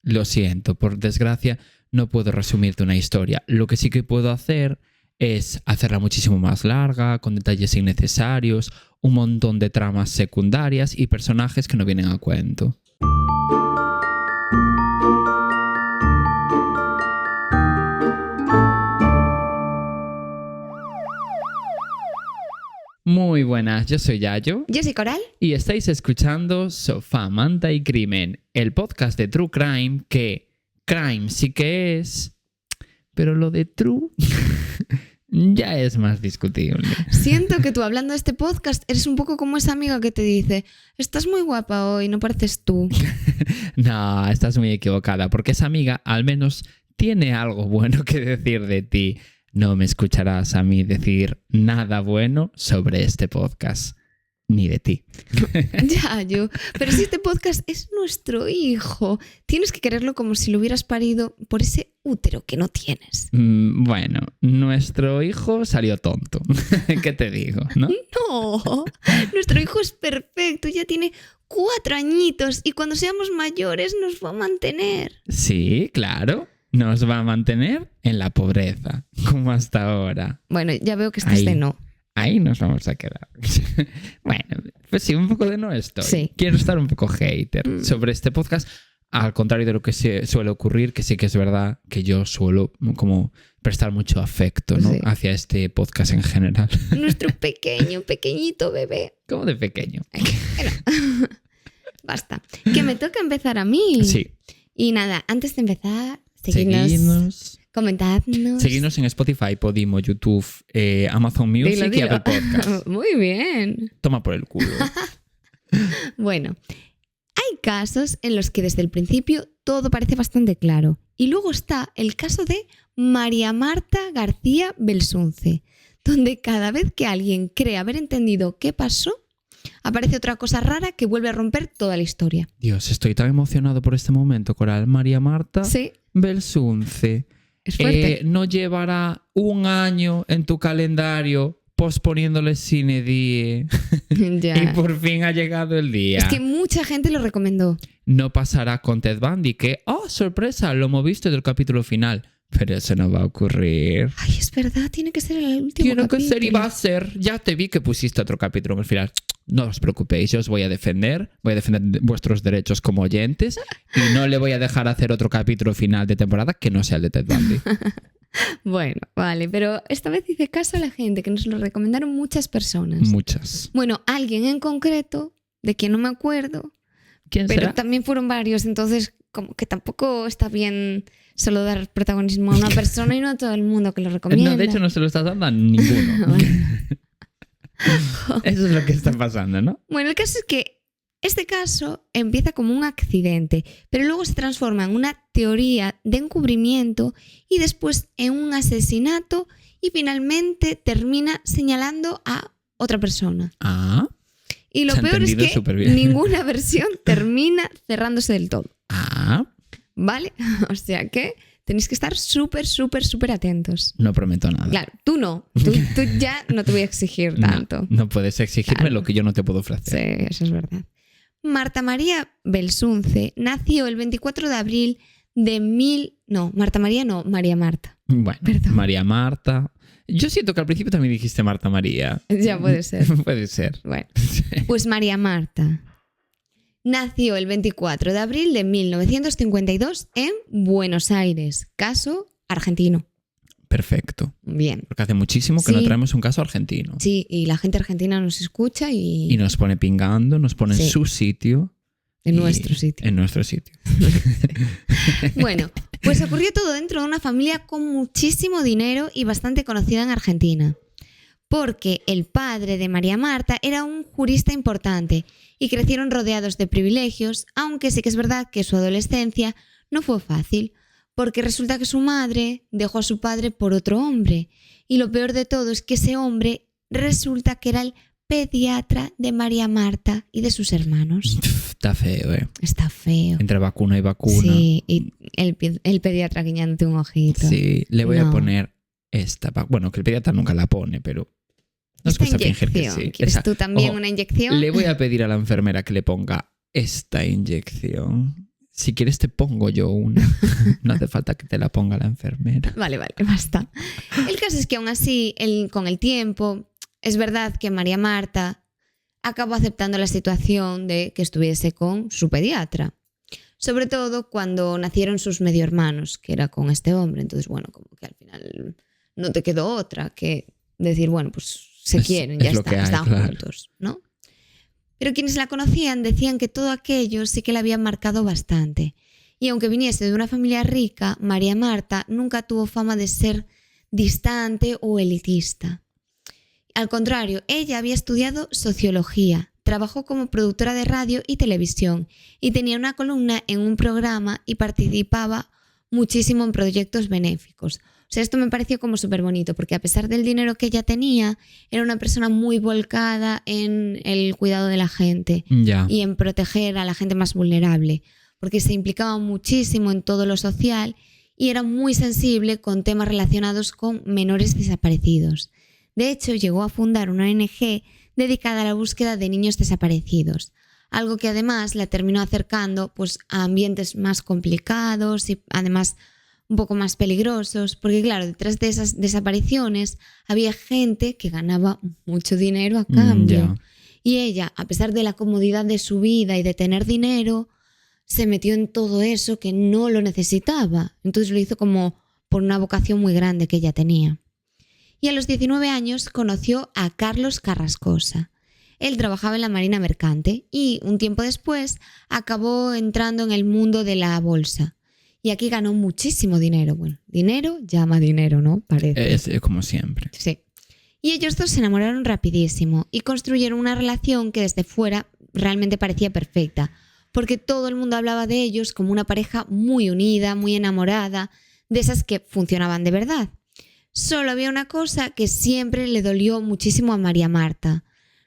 Lo siento, por desgracia no puedo resumirte una historia. Lo que sí que puedo hacer es hacerla muchísimo más larga, con detalles innecesarios, un montón de tramas secundarias y personajes que no vienen a cuento. Muy buenas, yo soy Yayo. Yo soy Coral. Y estáis escuchando Sofá, Manta y Crimen, el podcast de True Crime que crime sí que es, pero lo de true ya es más discutible. Siento que tú hablando de este podcast eres un poco como esa amiga que te dice: estás muy guapa hoy, no pareces tú. No, estás muy equivocada, porque esa amiga al menos tiene algo bueno que decir de ti. No me escucharás a mí decir nada bueno sobre este podcast, ni de ti. Yayo, pero si este podcast es nuestro hijo, tienes que quererlo como si lo hubieras parido por ese útero que no tienes. Bueno, nuestro hijo salió tonto. ¿Qué te digo? ¿No? No, nuestro hijo es perfecto, ya tiene 4 añitos y cuando seamos mayores nos va a mantener. Sí, claro. Nos va a mantener en la pobreza, como hasta ahora. Bueno, ya veo que estás de no. Ahí nos vamos a quedar. Bueno, pues sí, un poco de no estoy. Sí. Quiero estar un poco hater sobre este podcast, al contrario de lo que se suele ocurrir, que sí que es verdad que yo suelo como prestar mucho afecto, ¿no? Sí. Hacia este podcast en general. Nuestro pequeñito bebé. ¿Cómo de pequeño? Bueno, basta. Que me toca empezar a mí. Sí. Y nada, antes de empezar, seguidnos, comentadnos. Seguidnos en Spotify, Podimo, YouTube, Amazon Music Dilo. y Apple Podcast. Muy bien. Toma por el culo. Bueno, hay casos en los que desde el principio todo parece bastante claro. Y luego está el caso de María Marta García Belsunce, donde cada vez que alguien cree haber entendido qué pasó, aparece otra cosa rara que vuelve a romper toda la historia. Dios, estoy tan emocionado por este momento, Coral. María Marta Sí. Belsunce. Es fuerte. No llevará un año en tu calendario posponiéndole Sine Die. Ya. Y por fin ha llegado el día. Es que mucha gente lo recomendó. No pasará con Ted Bundy, que, ¡oh, sorpresa! Lo hemos visto del capítulo final. Pero eso no va a ocurrir. Ay, es verdad, tiene que ser el último Tiene que capítulo. ser y va a ser. Ya te vi que pusiste otro capítulo en el final. No os preocupéis, yo os voy a defender vuestros derechos como oyentes y no le voy a dejar hacer otro capítulo final de temporada que no sea el de Ted Bundy. Bueno, vale, pero esta vez hice caso a la gente, que nos lo recomendaron muchas personas. Muchas. Bueno, alguien en concreto, de quien no me acuerdo, ¿Quién pero será? también fueron varios, entonces como que tampoco está bien solo dar protagonismo a una persona y no a todo el mundo que lo recomienda. No, de hecho no se lo estás dando a ninguno. Bueno. Eso es lo que está pasando, ¿no? Bueno, el caso es que este caso empieza como un accidente, pero luego se transforma en una teoría de encubrimiento y después en un asesinato y finalmente termina señalando a otra persona. Ah, Y lo Se ha peor es entendido que superbién. ninguna versión termina cerrándose del todo, ah. ¿vale? O sea que tenéis que estar súper atentos. No prometo nada. Claro, tú no. Tú ya no te voy a exigir tanto. No puedes exigirme Claro. lo que yo no te puedo ofrecer. Sí, eso es verdad. Marta María Belsunce nació el 24 de abril de María Marta. Bueno, Perdón. María Marta. Yo siento que al principio también dijiste Marta María. Ya puede ser. Puede ser. Bueno, pues María Marta nació el 24 de abril de 1952 en Buenos Aires, caso argentino. Perfecto. Bien. Porque hace muchísimo que no Sí. traemos un caso argentino. Sí, y la gente argentina nos escucha Y nos pone pingando, nos pone en Sí. su sitio. en y- nuestro sitio. En nuestro sitio. Bueno, pues ocurrió todo dentro de una familia con muchísimo dinero y bastante conocida en Argentina. Porque el padre de María Marta era un jurista importante y crecieron rodeados de privilegios, aunque sí que es verdad que su adolescencia no fue fácil, porque resulta que su madre dejó a su padre por otro hombre. Y lo peor de todo es que ese hombre resulta que era el pediatra de María Marta y de sus hermanos. Está feo, ¿eh? Está feo. Entre vacuna y vacuna. Sí, y el pediatra guiñándote un ojito. Sí, le voy a No. poner esta. Bueno, que el pediatra nunca la pone, pero nos Esta gusta fingir que inyección. sí. ¿Quieres Esa- tú también Ojo, una inyección? Le voy a pedir a la enfermera que le ponga esta inyección. Si quieres te pongo yo una. No hace falta que te la ponga la enfermera. Vale, basta. El caso es que aún así, con el tiempo, es verdad que María Marta acabó aceptando la situación de que estuviese con su pediatra. Sobre todo cuando nacieron sus medio hermanos, que era con este hombre. Entonces, bueno, como que al final no te quedó otra que decir, bueno, pues se quieren, ya está, están juntos, ¿no? Pero quienes la conocían decían que todo aquello sí que la había marcado bastante. Y aunque viniese de una familia rica, María Marta nunca tuvo fama de ser distante o elitista. Al contrario, ella había estudiado sociología, trabajó como productora de radio y televisión y tenía una columna en un programa y participaba muchísimo en proyectos benéficos. O sea, esto me pareció como súper bonito porque a pesar del dinero que ella tenía, era una persona muy volcada en el cuidado de la gente y en proteger a la gente más vulnerable, porque se implicaba muchísimo en todo lo social y era muy sensible con temas relacionados con menores desaparecidos. De hecho, llegó a fundar una ONG dedicada a la búsqueda de niños desaparecidos, algo que además la terminó acercando pues, a ambientes más complicados y además un poco más peligrosos, porque claro, detrás de esas desapariciones había gente que ganaba mucho dinero a cambio. Y ella, a pesar de la comodidad de su vida y de tener dinero, se metió en todo eso que no lo necesitaba. Entonces lo hizo como por una vocación muy grande que ella tenía. Y a los 19 años conoció a Carlos Carrascosa. Él trabajaba en la Marina Mercante y un tiempo después acabó entrando en el mundo de la bolsa. Y aquí ganó muchísimo dinero. Bueno, dinero llama dinero, ¿no? Parece. Es como siempre. Sí. Y ellos dos se enamoraron rapidísimo y construyeron una relación que desde fuera realmente parecía perfecta, porque todo el mundo hablaba de ellos como una pareja muy unida, muy enamorada, de esas que funcionaban de verdad. Solo había una cosa que siempre le dolió muchísimo a María Marta.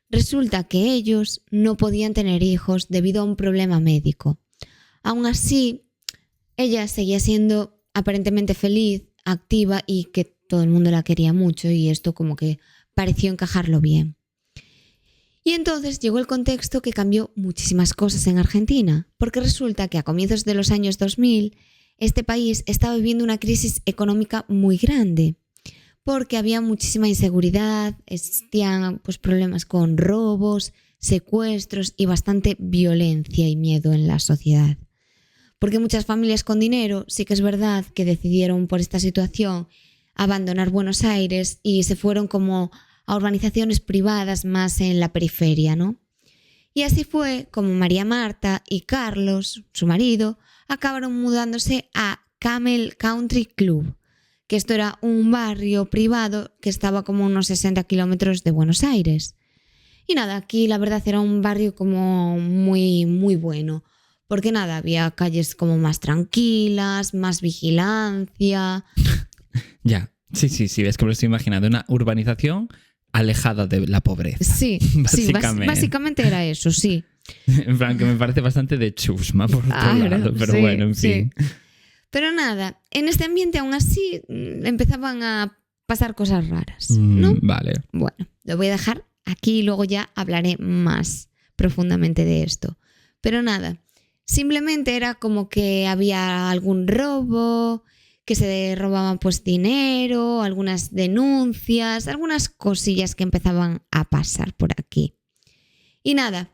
Resulta que ellos no podían tener hijos debido a un problema médico. Aún así, ella seguía siendo aparentemente feliz, activa y que todo el mundo la quería mucho y esto como que pareció encajarlo bien. Y entonces llegó el contexto que cambió muchísimas cosas en Argentina, porque resulta que a comienzos de los años 2000 este país estaba viviendo una crisis económica muy grande, porque había muchísima inseguridad, existían pues, problemas con robos, secuestros y bastante violencia y miedo en la sociedad. Porque muchas familias con dinero sí que es verdad que decidieron por esta situación abandonar Buenos Aires y se fueron como a urbanizaciones privadas más en la periferia, ¿no? Y así fue como María Marta y Carlos, su marido, acabaron mudándose a Camel Country Club, que esto era un barrio privado que estaba como a unos 60 kilómetros de Buenos Aires. Y nada, aquí la verdad era un barrio como muy, muy bueno. Porque nada, había calles como más tranquilas, más vigilancia. Ya, sí, es que me lo estoy imaginando. Una urbanización alejada de la pobreza. Sí, básicamente era eso, sí. En plan, que me parece bastante de chusma por otro lado, pero sí, bueno, en fin. Sí. Pero nada, en este ambiente aún así empezaban a pasar cosas raras, ¿no? Vale. Bueno, lo voy a dejar aquí y luego ya hablaré más profundamente de esto. Pero nada, simplemente era como que había algún robo, que se robaban pues dinero, algunas denuncias, algunas cosillas que empezaban a pasar por aquí. Y nada,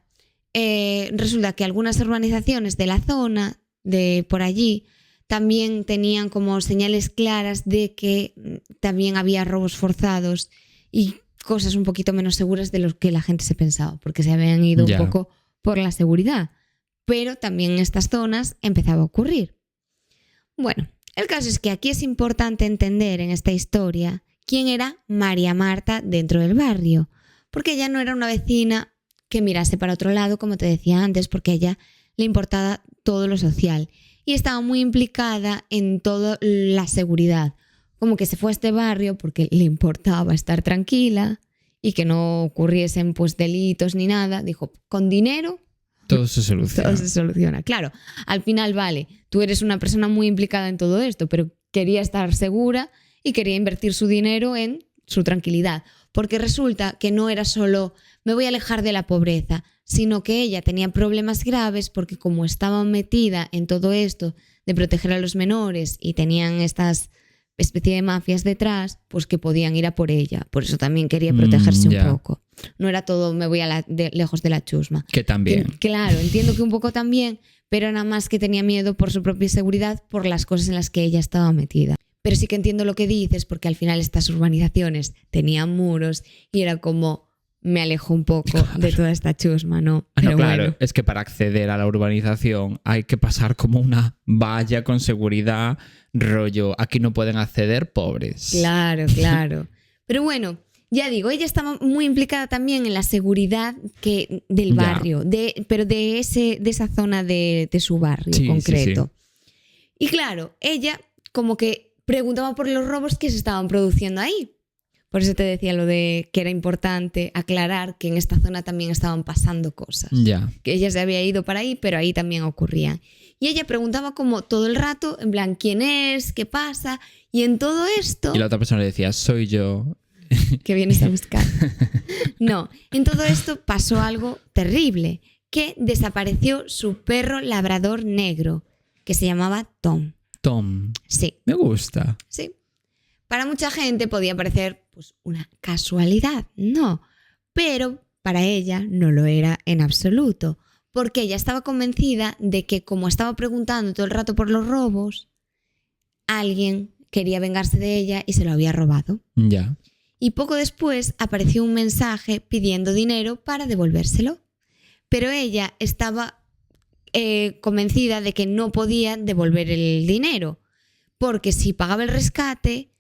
resulta que algunas urbanizaciones de la zona, de por allí, también tenían como señales claras de que también había robos forzados y cosas un poquito menos seguras de lo que la gente se pensaba, porque se habían ido un poco por la seguridad. Pero también en estas zonas empezaba a ocurrir. Bueno, el caso es que aquí es importante entender en esta historia quién era María Marta dentro del barrio, porque ella no era una vecina que mirase para otro lado, como te decía antes, porque a ella le importaba todo lo social y estaba muy implicada en toda la seguridad, como que se fue a este barrio porque le importaba estar tranquila y que no ocurriesen pues delitos ni nada. Dijo, con dinero todo se soluciona. Todo se soluciona. Claro, al final vale, tú eres una persona muy implicada en todo esto, pero quería estar segura y quería invertir su dinero en su tranquilidad, porque resulta que no era solo me voy a alejar de la pobreza, sino que ella tenía problemas graves porque como estaba metida en todo esto de proteger a los menores y tenían estas especie de mafias detrás, pues que podían ir a por ella. Por eso también quería protegerse un poco. No era todo me voy lejos de la chusma. Que también. Claro, entiendo que un poco también, pero nada más que tenía miedo por su propia seguridad, por las cosas en las que ella estaba metida. Pero sí que entiendo lo que dices, porque al final estas urbanizaciones tenían muros y era como me alejo un poco de toda esta chusma, ¿no? Pero claro, bueno. es que para acceder a la urbanización hay que pasar como una valla con seguridad, rollo, aquí no pueden acceder pobres. Claro. Pero bueno, ya digo, ella estaba muy implicada también en la seguridad del barrio, pero de esa zona de su barrio concreto. Sí. Y claro, ella como que preguntaba por los robos que se estaban produciendo ahí. Por eso te decía lo de que era importante aclarar que en esta zona también estaban pasando cosas. Que ella se había ido para ahí, pero ahí también ocurrían. Y ella preguntaba como todo el rato, en plan, ¿quién es? ¿Qué pasa? Y en todo esto... Y la otra persona le decía, soy yo. ¿Qué vienes a buscar? No, en todo esto pasó algo terrible, que desapareció su perro labrador negro, que se llamaba Tom. Tom. Sí. Me gusta. Sí. Para mucha gente podía parecer pues, una casualidad, no, pero para ella no lo era en absoluto, porque ella estaba convencida de que como estaba preguntando todo el rato por los robos, alguien quería vengarse de ella y se lo había robado. Ya. Y poco después apareció un mensaje pidiendo dinero para devolvérselo, pero ella estaba convencida de que no podía devolver el dinero, porque si pagaba el rescate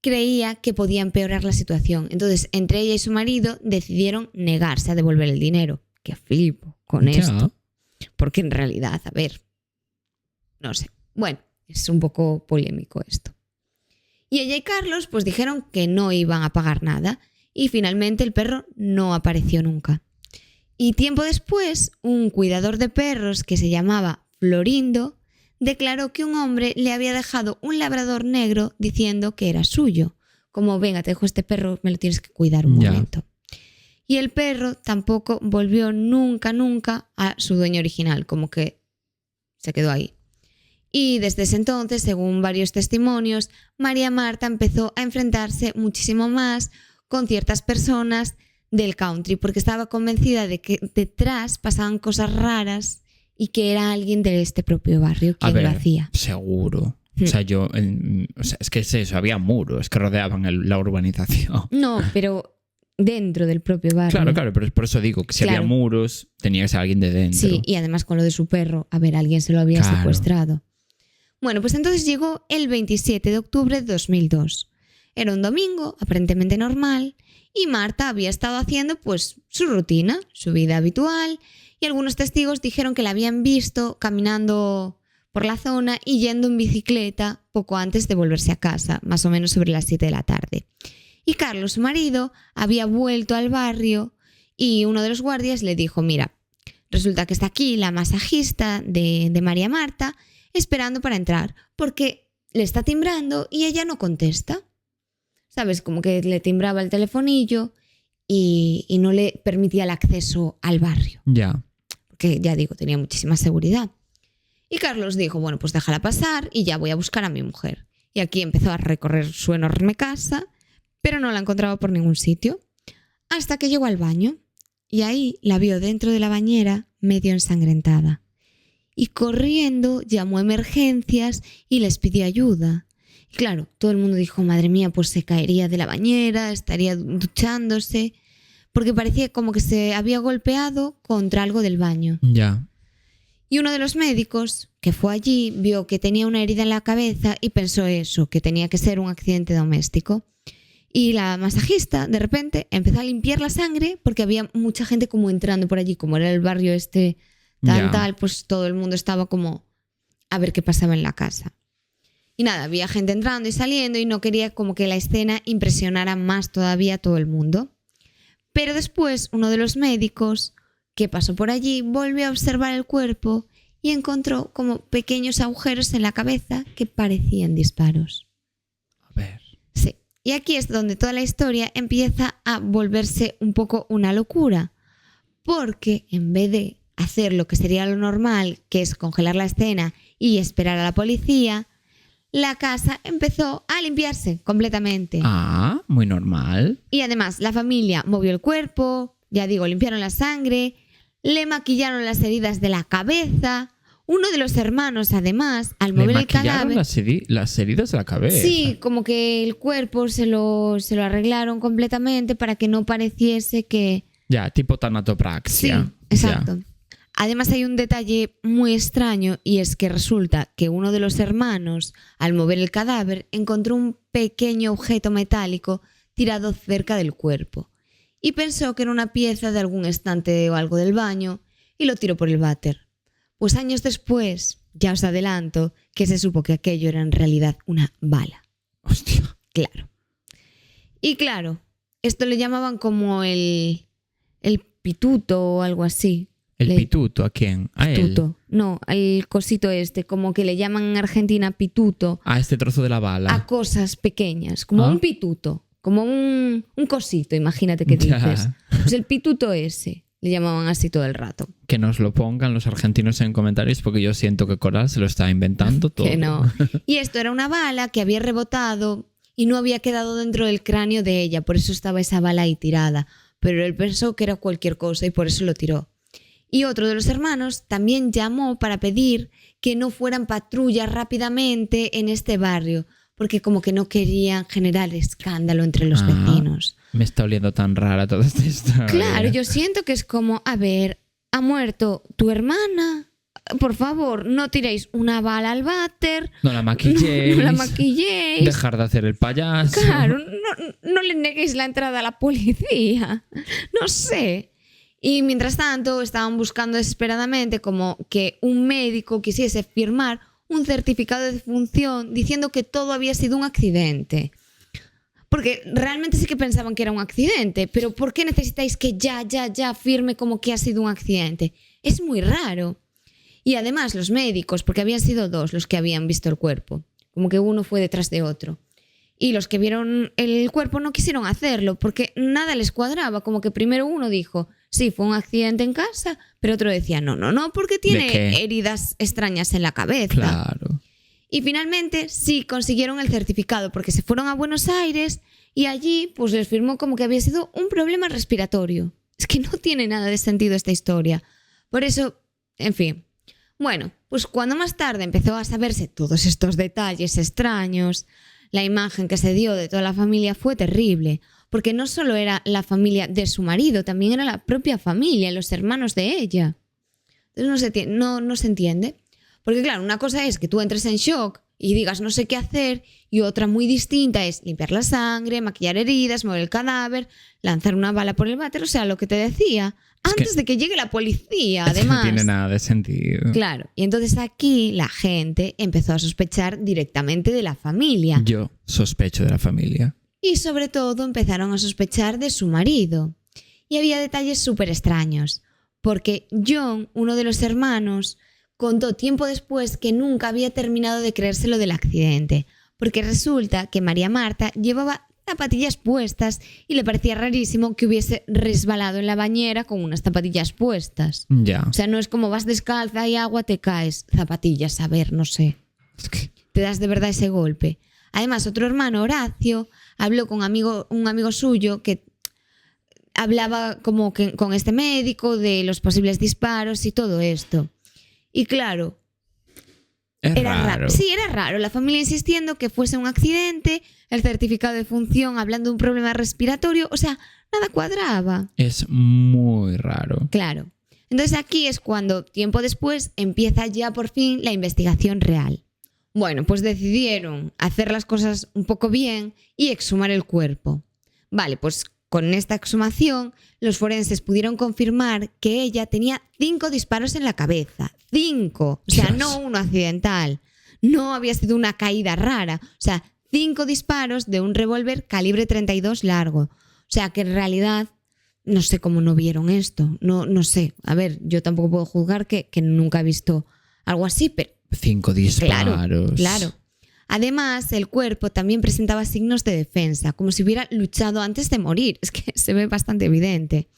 creía que podía empeorar la situación. Entonces, entre ella y su marido decidieron negarse a devolver el dinero. ¡Qué flipo con esto! Porque en realidad, a ver, no sé. Bueno, es un poco polémico esto. Y ella y Carlos pues dijeron que no iban a pagar nada y finalmente el perro no apareció nunca. Y tiempo después, un cuidador de perros que se llamaba Florindo declaró que un hombre le había dejado un labrador negro diciendo que era suyo. Como, venga, te dejo este perro, me lo tienes que cuidar un momento. Y el perro tampoco volvió nunca a su dueño original, como que se quedó ahí. Y desde ese entonces, según varios testimonios, María Marta empezó a enfrentarse muchísimo más con ciertas personas del country, porque estaba convencida de que detrás pasaban cosas raras y que era alguien de este propio barrio quien lo hacía. Seguro. O sea, es que es eso, había muros que rodeaban la urbanización. No, pero dentro del propio barrio. Claro, pero por eso digo que si había muros, tenía que ser alguien de dentro. Sí, y además con lo de su perro, a ver, alguien se lo había secuestrado. Bueno, pues entonces llegó el 27 de octubre de 2002. Era un domingo, aparentemente normal, y Marta había estado haciendo pues su rutina, su vida habitual, y algunos testigos dijeron que la habían visto caminando por la zona y yendo en bicicleta poco antes de volverse a casa, más o menos sobre las 7 de la tarde. Y Carlos, su marido, había vuelto al barrio y uno de los guardias le dijo, mira, resulta que está aquí la masajista de María Marta esperando para entrar, porque le está timbrando y ella no contesta. ¿Sabes? Como que le timbraba el telefonillo y no le permitía el acceso al barrio. Ya. Porque, ya digo, tenía muchísima seguridad. Y Carlos dijo, bueno, pues déjala pasar y ya voy a buscar a mi mujer. Y aquí empezó a recorrer su enorme casa, pero no la encontraba por ningún sitio, hasta que llegó al baño. Y ahí la vio dentro de la bañera, medio ensangrentada. Y corriendo llamó a emergencias y les pidió ayuda. Y claro, todo el mundo dijo, madre mía, pues se caería de la bañera, estaría duchándose, porque parecía como que se había golpeado contra algo del baño. Ya. Y uno de los médicos que fue allí vio que tenía una herida en la cabeza y pensó eso, que tenía que ser un accidente doméstico. Y la masajista, de repente, empezó a limpiar la sangre porque había mucha gente como entrando por allí, como era el barrio tal, pues todo el mundo estaba como a ver qué pasaba en la casa. Y nada, había gente entrando y saliendo y no quería como que la escena impresionara más todavía a todo el mundo. Pero después uno de los médicos que pasó por allí volvió a observar el cuerpo y encontró como pequeños agujeros en la cabeza que parecían disparos. A ver. Sí. Y aquí es donde toda la historia empieza a volverse un poco una locura. porque en vez de hacer lo que sería lo normal, que es congelar la escena y esperar a la policía, la casa empezó a limpiarse completamente. Ah, muy normal. Y además la familia movió el cuerpo, ya digo, limpiaron la sangre, le maquillaron las heridas de la cabeza. Uno de los hermanos, además, al mover el cadáver... las heridas de la cabeza. Sí, como que el cuerpo se lo arreglaron completamente para que no pareciese que... Ya, tipo tanatopraxia. Sí, exacto. Ya. Además hay un detalle muy extraño y es que resulta que uno de los hermanos, al mover el cadáver, encontró un pequeño objeto metálico tirado cerca del cuerpo y pensó que era una pieza de algún estante o algo del baño y lo tiró por el váter. Pues años después, ya os adelanto, que se supo que aquello era en realidad una bala. Hostia. Claro. Y claro, esto le llamaban como el pituto o algo así. ¿El pituto a quién? ¿A pituto. él? No, al cosito este, como que le llaman en Argentina pituto. A este trozo de la bala. A cosas pequeñas, como un pituto, como un cosito, imagínate que dices. Pues el pituto ese. Le llamaban así todo el rato. Que nos lo pongan los argentinos en comentarios porque yo siento que Coral se lo está inventando todo. Que no. Y esto era una bala que había rebotado y no había quedado dentro del cráneo de ella. Por eso estaba esa bala ahí tirada. Pero él pensó que era cualquier cosa y por eso lo tiró. Y otro de los hermanos también llamó para pedir que no fueran patrullas rápidamente en este barrio. Porque como que no querían generar escándalo entre los vecinos. Me está oliendo tan rara toda esta historia. Claro, yo siento que es como, a ver, ha muerto tu hermana, por favor, no tiréis una bala al váter. No la maquilléis. No la maquilléis. Dejar de hacer el payaso. Claro, no le neguéis la entrada a la policía. No sé. Y mientras tanto estaban buscando desesperadamente como que un médico quisiese firmar un certificado de defunción diciendo que todo había sido un accidente. Porque realmente sí que pensaban que era un accidente, pero ¿por qué necesitáis que ya firme como que ha sido un accidente? Es muy raro. Y además los médicos, porque habían sido dos los que habían visto el cuerpo, como que uno fue detrás de otro. Y los que vieron el cuerpo no quisieron hacerlo porque nada les cuadraba, como que primero uno dijo, sí, fue un accidente en casa, pero otro decía, no, porque tiene heridas extrañas en la cabeza. Claro. Y finalmente sí consiguieron el certificado porque se fueron a Buenos Aires y allí pues les firmó como que había sido un problema respiratorio. Es que no tiene nada de sentido esta historia. Por eso, en fin. Bueno, pues cuando más tarde empezó a saberse todos estos detalles extraños, la imagen que se dio de toda la familia fue terrible. Porque no solo era la familia de su marido, también era la propia familia, los hermanos de ella. Entonces no se entiende. Porque claro, una cosa es que tú entres en shock y digas no sé qué hacer y otra muy distinta es limpiar la sangre, maquillar heridas, mover el cadáver, lanzar una bala por el váter, o sea, lo que te decía, antes de que llegue la policía, además. No tiene nada de sentido. Claro, y entonces aquí la gente empezó a sospechar directamente de la familia. Yo sospecho de la familia. Y sobre todo empezaron a sospechar de su marido. Y había detalles súper extraños, porque John, uno de los hermanos, contó tiempo después que nunca había terminado de creerse lo del accidente, porque resulta que María Marta llevaba zapatillas puestas y le parecía rarísimo que hubiese resbalado en la bañera con unas zapatillas puestas. Ya. O sea, no es como vas descalza y agua, te caes. Zapatillas, a ver, no sé. Te das de verdad ese golpe. Además, otro hermano, Horacio, habló con un amigo suyo que hablaba como que con este médico de los posibles disparos y todo esto. Y claro, era raro. Sí, era raro. La familia insistiendo que fuese un accidente, el certificado de función hablando de un problema respiratorio, o sea, nada cuadraba. Es muy raro. Claro. Entonces aquí es cuando, tiempo después, empieza ya por fin la investigación real. Bueno, pues decidieron hacer las cosas un poco bien y exhumar el cuerpo. Vale, pues con esta exhumación, los forenses pudieron confirmar que ella tenía 5 disparos en la cabeza. 5. O sea, Dios. No uno accidental. No había sido una caída rara. O sea, 5 disparos de un revólver calibre 32 largo. O sea, que en realidad no sé cómo no vieron esto. No sé. A ver, yo tampoco puedo juzgar que nunca he visto algo así, pero 5 disparos. Claro. Además, el cuerpo también presentaba signos de defensa, como si hubiera luchado antes de morir. Es que se ve bastante evidente.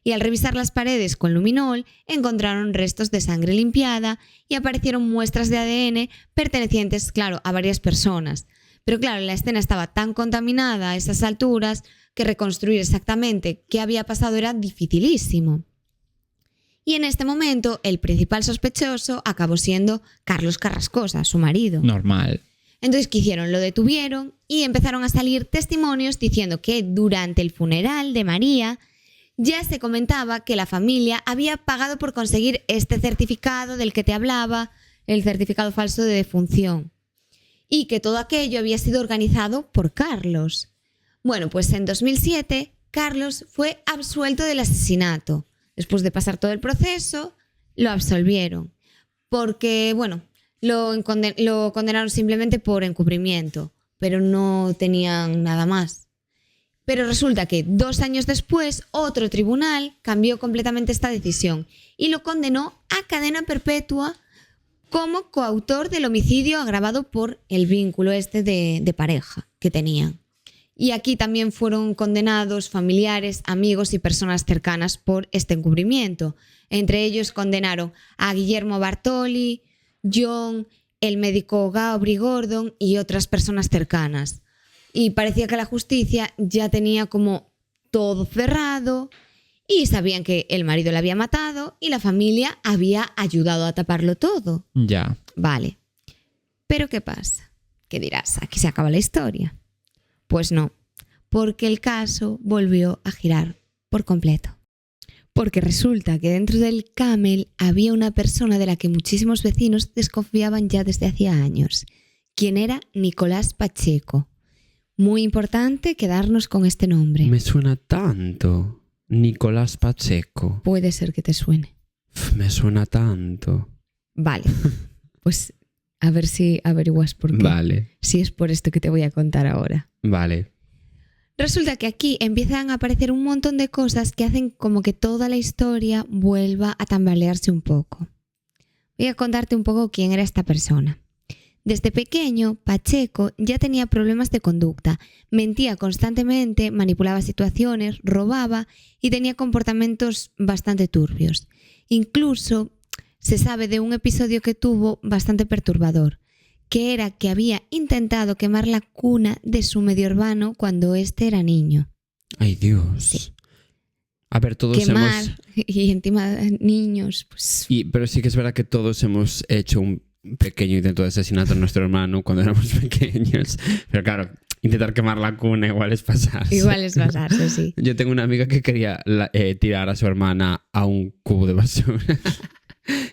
y al revisar las paredes con luminol encontraron restos de sangre limpiada y aparecieron muestras de ADN pertenecientes, claro, a varias personas. Pero claro, la escena estaba tan contaminada a esas alturas que reconstruir exactamente qué había pasado era dificilísimo. Y en este momento el principal sospechoso acabó siendo Carlos Carrascosa, su marido. Normal. Entonces, ¿qué hicieron? Lo detuvieron y empezaron a salir testimonios diciendo que durante el funeral de María ya se comentaba que la familia había pagado por conseguir este certificado del que te hablaba, el certificado falso de defunción, y que todo aquello había sido organizado por Carlos. Bueno, pues en 2007 Carlos fue absuelto del asesinato. Después de pasar todo el proceso, lo absolvieron, porque, bueno, lo condenaron simplemente por encubrimiento, pero no tenían nada más. Pero resulta que 2 años después, otro tribunal cambió completamente esta decisión y lo condenó a cadena perpetua como coautor del homicidio agravado por el vínculo de pareja que tenían. Y aquí también fueron condenados familiares, amigos y personas cercanas por este encubrimiento. Entre ellos condenaron a Guillermo Bartoli, John, el médico Gabri Gordon y otras personas cercanas. Y parecía que la justicia ya tenía como todo cerrado y sabían que el marido la había matado y la familia había ayudado a taparlo todo. Ya. Vale. Pero ¿qué pasa? ¿Qué dirás? ¿Aquí se acaba la historia? Pues no, porque el caso volvió a girar por completo. Porque resulta que dentro del Camel había una persona de la que muchísimos vecinos desconfiaban ya desde hacía años, quien era Nicolás Pacheco. Muy importante quedarnos con este nombre. Me suena tanto. Nicolás Pacheco. Puede ser que te suene. Me suena tanto. Vale, pues a ver si averiguas por qué. Vale. Si es por esto que te voy a contar ahora. Vale. Resulta que aquí empiezan a aparecer un montón de cosas que hacen como que toda la historia vuelva a tambalearse un poco. Voy a contarte un poco quién era esta persona. Desde pequeño, Pacheco ya tenía problemas de conducta, mentía constantemente, manipulaba situaciones, robaba y tenía comportamientos bastante turbios. Incluso se sabe de un episodio que tuvo bastante perturbador, que era que había intentado quemar la cuna de su medio hermano cuando éste era niño. Ay, Dios. Sí. A ver, todos Quemar hemos... y encima niños, pues... Pero sí que es verdad que todos hemos hecho un pequeño intento de asesinato a nuestro hermano cuando éramos pequeños. Pero claro, intentar quemar la cuna igual es pasarse. Igual es pasarse, sí. Yo tengo una amiga que quería tirar a su hermana a un cubo de basura.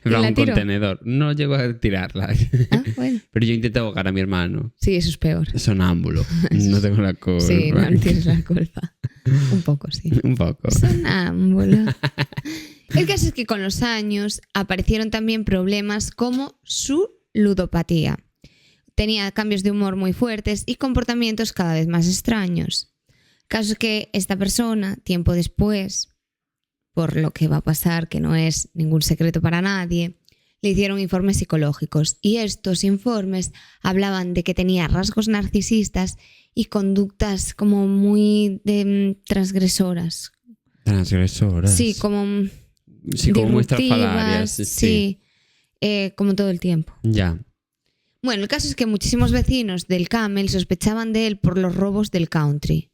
A un contenedor. No llegó a tirarla. Ah, bueno. Pero yo intenté ahogar a mi hermano. Sí, eso es peor. Sonámbulo. No tengo la culpa. Sí, no tienes la culpa. Un poco, sí. Un poco. Sonámbulo. El caso es que con los años aparecieron también problemas como su ludopatía. Tenía cambios de humor muy fuertes y comportamientos cada vez más extraños. Caso es que esta persona, tiempo después, por lo que va a pasar, que no es ningún secreto para nadie, le hicieron informes psicológicos y estos informes hablaban de que tenía rasgos narcisistas y conductas como muy transgresoras. ¿Transgresoras? Sí, como muy estrafalarias. Sí, como todo el tiempo. Ya. Bueno, el caso es que muchísimos vecinos del Camel sospechaban de él por los robos del country.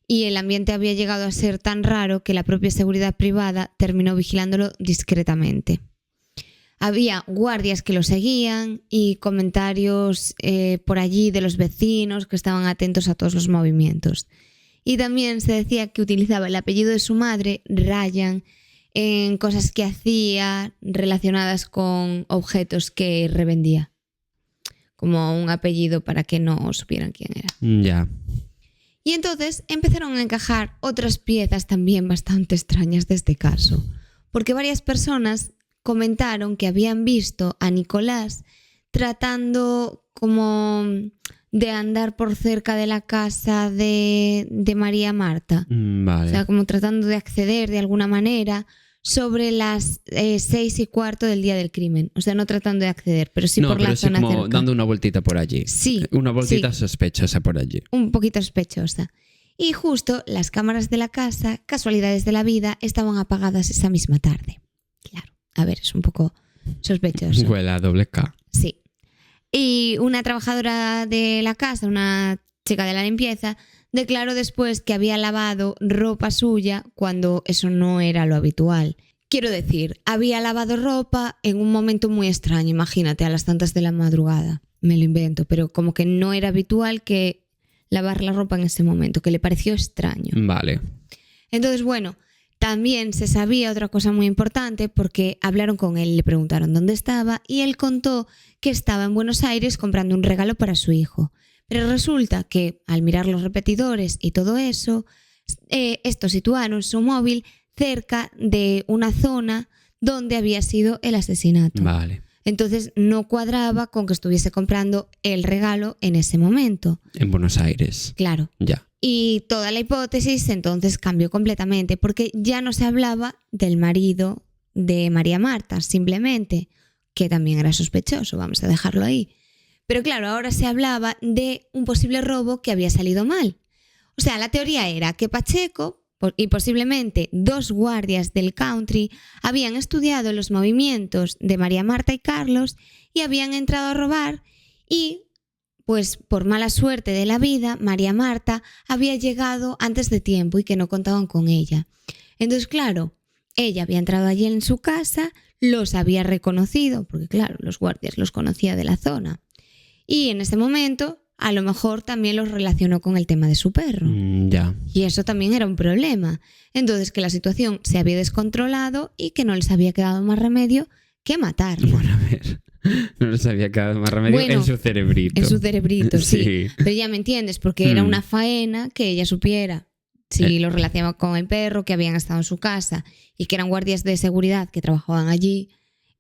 Y el ambiente había llegado a ser tan raro que la propia seguridad privada terminó vigilándolo discretamente. Había guardias que lo seguían y comentarios por allí de los vecinos que estaban atentos a todos los movimientos. Y también se decía que utilizaba el apellido de su madre, Ryan, en cosas que hacía relacionadas con objetos que revendía. Como un apellido para que no supieran quién era. Ya. Y entonces empezaron a encajar otras piezas también bastante extrañas de este caso, porque varias personas comentaron que habían visto a Nicolás tratando como de andar por cerca de la casa de María Marta. Vale. O sea, como tratando de acceder de alguna manera sobre las 6:15 del día del crimen. O sea, no tratando de acceder, pero sí por la zona como cerca. dando una vueltita por allí. Sí. Una vueltita sí. sospechosa por allí. Un poquito sospechosa. Y justo las cámaras de la casa, casualidades de la vida, estaban apagadas esa misma tarde. Claro, a ver, es un poco sospechoso. Huele a doble K. Sí. Y una trabajadora de la casa, una chica de la limpieza, declaró después que había lavado ropa suya cuando eso no era lo habitual. Quiero decir, había lavado ropa en un momento muy extraño, imagínate, a las tantas de la madrugada. Me lo invento, pero como que no era habitual que lavar la ropa en ese momento, que le pareció extraño. Vale. Entonces, bueno, también se sabía otra cosa muy importante porque hablaron con él, le preguntaron dónde estaba y él contó que estaba en Buenos Aires comprando un regalo para su hijo. Pero resulta que al mirar los repetidores y todo eso, estos situaron su móvil cerca de una zona donde había sido el asesinato. Vale. Entonces no cuadraba con que estuviese comprando el regalo en ese momento. En Buenos Aires. Claro. Ya. Y toda la hipótesis entonces cambió completamente porque ya no se hablaba del marido de María Marta, simplemente, que también era sospechoso, vamos a dejarlo ahí. Pero claro, ahora se hablaba de un posible robo que había salido mal. O sea, la teoría era que Pacheco y posiblemente 2 guardias del country habían estudiado los movimientos de María Marta y Carlos y habían entrado a robar y, pues por mala suerte de la vida, María Marta había llegado antes de tiempo y que no contaban con ella. Entonces, claro, ella había entrado allí en su casa, los había reconocido, porque claro, los guardias los conocía de la zona. Y en ese momento, a lo mejor también los relacionó con el tema de su perro. Ya. Y eso también era un problema. Entonces, que la situación se había descontrolado y que no les había quedado más remedio que matarla. Bueno, a ver. No les había quedado más remedio en su cerebrito. En su cerebrito, sí. Sí. Pero ya me entiendes, porque era una faena que ella supiera si lo relacionaba con el perro, que habían estado en su casa y que eran guardias de seguridad que trabajaban allí.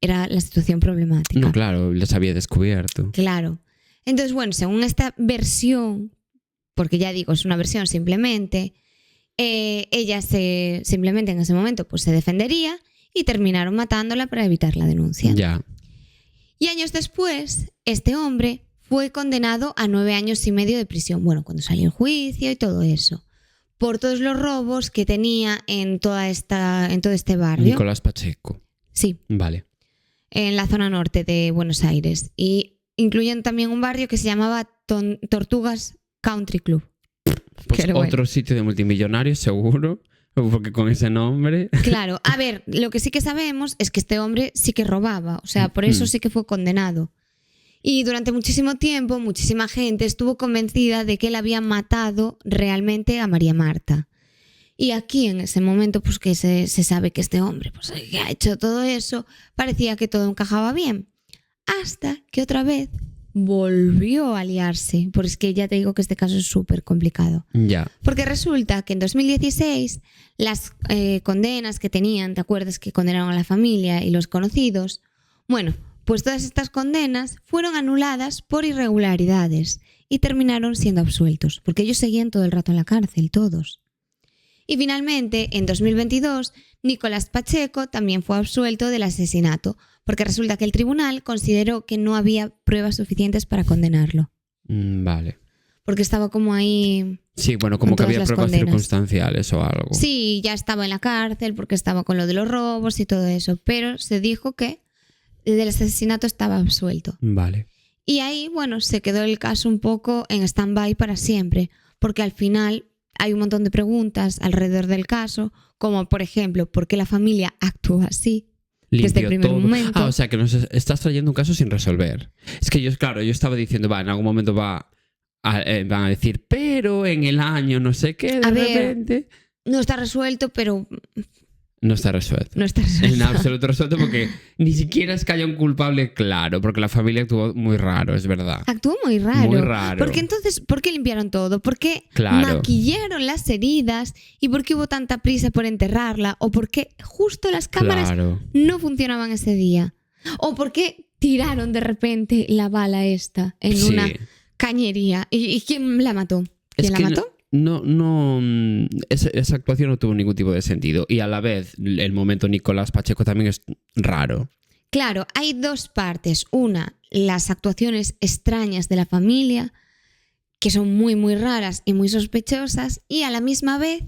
Era la situación problemática. No, claro, los había descubierto. Claro. Entonces, bueno, según esta versión, porque ya digo, es una versión simplemente, ella simplemente en ese momento pues se defendería y terminaron matándola para evitar la denuncia. Ya. Y años después, este hombre fue condenado a 9 años y medio de prisión, bueno, cuando salió el juicio y todo eso, por todos los robos que tenía en todo este barrio. Nicolás Pacheco. Sí. Vale. En la zona norte de Buenos Aires. Y incluyen también un barrio que se llamaba Tortugas Country Club. Pues otro sitio de multimillonarios, seguro, porque con ese nombre... Claro, a ver, lo que sí que sabemos es que este hombre sí que robaba, o sea, por eso sí que fue condenado. Y durante muchísimo tiempo, muchísima gente estuvo convencida de que él había matado realmente a María Marta. Y aquí, en ese momento, pues que se sabe que este hombre pues, que ha hecho todo eso, parecía que todo encajaba bien. Hasta que otra vez volvió a liarse, porque es que ya te digo que este caso es súper complicado. Ya. Porque resulta que en 2016 las condenas que tenían, ¿te acuerdas que condenaron a la familia y los conocidos? Bueno, pues todas estas condenas fueron anuladas por irregularidades y terminaron siendo absueltos, porque ellos seguían todo el rato en la cárcel, todos. Y finalmente, en 2022, Nicolás Pacheco también fue absuelto del asesinato, porque resulta que el tribunal consideró que no había pruebas suficientes para condenarlo. Vale. Porque estaba como ahí... Sí, bueno, como que había pruebas circunstanciales o algo. Sí, ya estaba en la cárcel porque estaba con lo de los robos y todo eso, pero se dijo que del asesinato estaba absuelto. Vale. Y ahí, bueno, se quedó el caso un poco en stand-by para siempre, porque al final hay un montón de preguntas alrededor del caso, como por ejemplo, ¿por qué la familia actuó así? Desde el primer momento. O sea, que nos estás trayendo un caso sin resolver. Es que yo estaba diciendo, en algún momento van a decir, pero en el año no sé qué, de repente... No está resuelto, pero... No está resuelto. No está resuelto. En absoluto resuelto porque ni siquiera es que haya un culpable claro, porque la familia actuó muy raro, es verdad. Actuó muy raro. Muy raro. Porque entonces, ¿por qué limpiaron todo? ¿Por qué maquillaron las heridas? ¿Y por qué hubo tanta prisa por enterrarla? ¿O por qué justo las cámaras no funcionaban ese día? ¿O por qué tiraron de repente la bala esta en una cañería? ¿Y quién la mató? ¿Quién la mató? No, esa actuación no tuvo ningún tipo de sentido. Y a la vez, el momento Nicolás Pacheco también es raro. Claro, hay 2 partes. Una, las actuaciones extrañas de la familia, que son muy, muy raras y muy sospechosas, y a la misma vez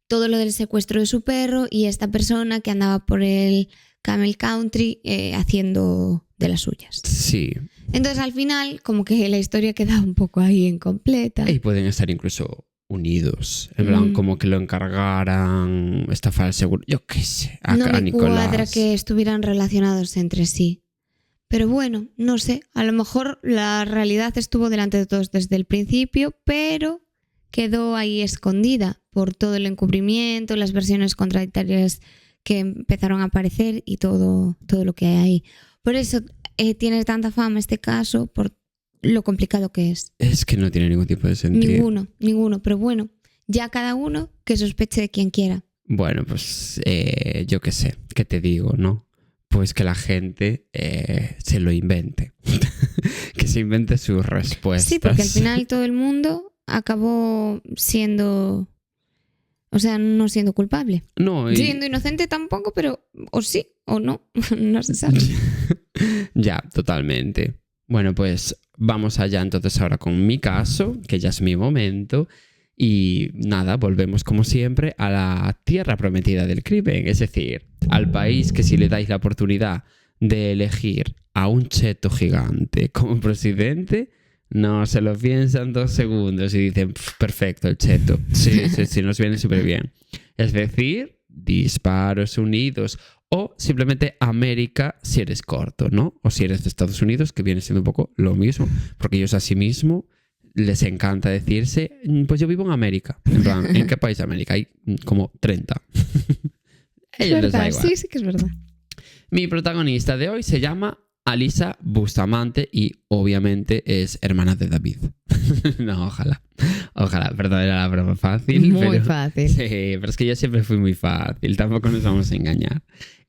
todo lo del secuestro de su perro y esta persona que andaba por el Camel Country haciendo de las suyas. Sí. Entonces al final como que la historia queda un poco ahí incompleta. Y pueden estar incluso unidos. En plan, como que lo encargaran estafar al seguro. Yo qué sé. No me Nicolás. cuadra que estuvieran relacionados entre sí. Pero bueno, no sé. A lo mejor la realidad estuvo delante de todos desde el principio, pero quedó ahí escondida por todo el encubrimiento, las versiones contradictorias que empezaron a aparecer y todo lo que hay ahí. Por eso tiene tanta fama este caso, por lo complicado que es. Es que no tiene ningún tipo de sentido. Ninguno. Pero bueno, ya cada uno que sospeche de quien quiera. Bueno, pues yo qué sé. ¿Qué te digo, no? Pues que la gente se lo invente. Que se invente sus respuestas. Sí, porque al final todo el mundo acabó siendo... O sea, no siendo culpable. No, siendo inocente tampoco, pero o sí o no. No se sabe. Ya, totalmente. Bueno, pues vamos allá entonces ahora con mi caso, que ya es mi momento. Y nada, volvemos como siempre a la tierra prometida del crimen. Es decir, al país que si le dais la oportunidad de elegir a un cheto gigante como presidente... No, se lo piensan 2 segundos y dicen, perfecto, el cheto. Sí, nos viene súper bien. Es decir, disparos unidos. O simplemente América si eres corto, ¿no? O si eres de Estados Unidos, que viene siendo un poco lo mismo. Porque ellos a sí mismos les encanta decirse, pues yo vivo en América. En plan, ¿en qué país de América? Hay como 30. Ellos les da igual. Sí que es verdad. Mi protagonista de hoy se llama Alisa Bustamante y obviamente es hermana de David. No, ojalá. Perdón, era la broma fácil. Muy fácil. Sí, pero es que yo siempre fui muy fácil. Tampoco nos vamos a engañar.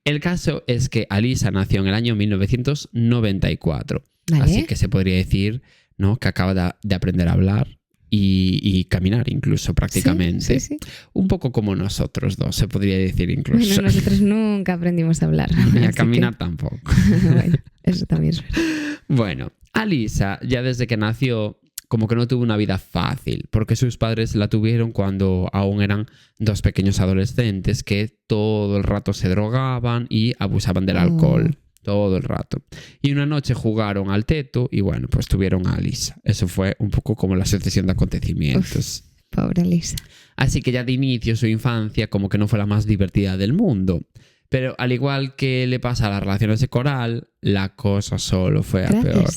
El caso es que Alisa nació en el año 1994. ¿Vale? Así que se podría decir, ¿no?, que acaba de aprender a hablar y caminar incluso prácticamente. Sí. Un poco como nosotros dos, se podría decir incluso. Bueno, nosotros nunca aprendimos a hablar. Y a caminar tampoco. Bueno, eso también es verdad. Bueno, Alisa ya desde que nació como que no tuvo una vida fácil, porque sus padres la tuvieron cuando aún eran 2 pequeños adolescentes que todo el rato se drogaban y abusaban del alcohol. Todo el rato. Y una noche jugaron al teto y bueno, pues tuvieron a Alisa. Eso fue un poco como la sucesión de acontecimientos. Pobre Alisa. Así que ya de inicio su infancia como que no fue la más divertida del mundo. Pero al igual que le pasa a las relaciones de Coral, la cosa solo fue a peor.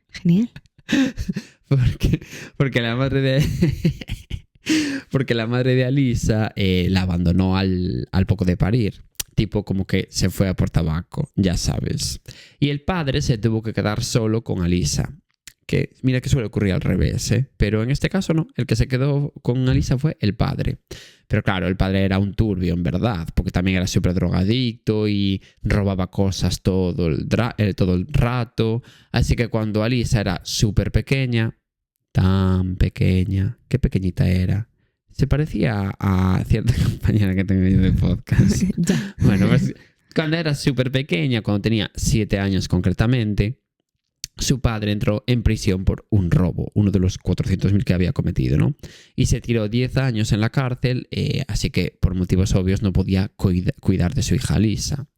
Genial. Porque la madre de... Porque la madre de Alisa la abandonó al poco de parir. Tipo como que se fue a por tabaco, ya sabes. Y el padre se tuvo que quedar solo con Alisa. Que mira que suele ocurrir al revés, ¿eh? Pero en este caso no. El que se quedó con Alisa fue el padre. Pero claro, el padre era un turbio en verdad, porque también era súper drogadicto y robaba cosas todo el rato. Así que cuando Alisa era súper pequeña, tan pequeña, qué pequeñita era. Se parecía a cierta compañera que tengo yo de podcast. Ya. Bueno, pues cuando era súper pequeña, cuando tenía 7 años concretamente, su padre entró en prisión por un robo, uno de los 400.000 que había cometido, ¿no? Y se tiró 10 años en la cárcel, así que por motivos obvios no podía cuidar de su hija Alisa.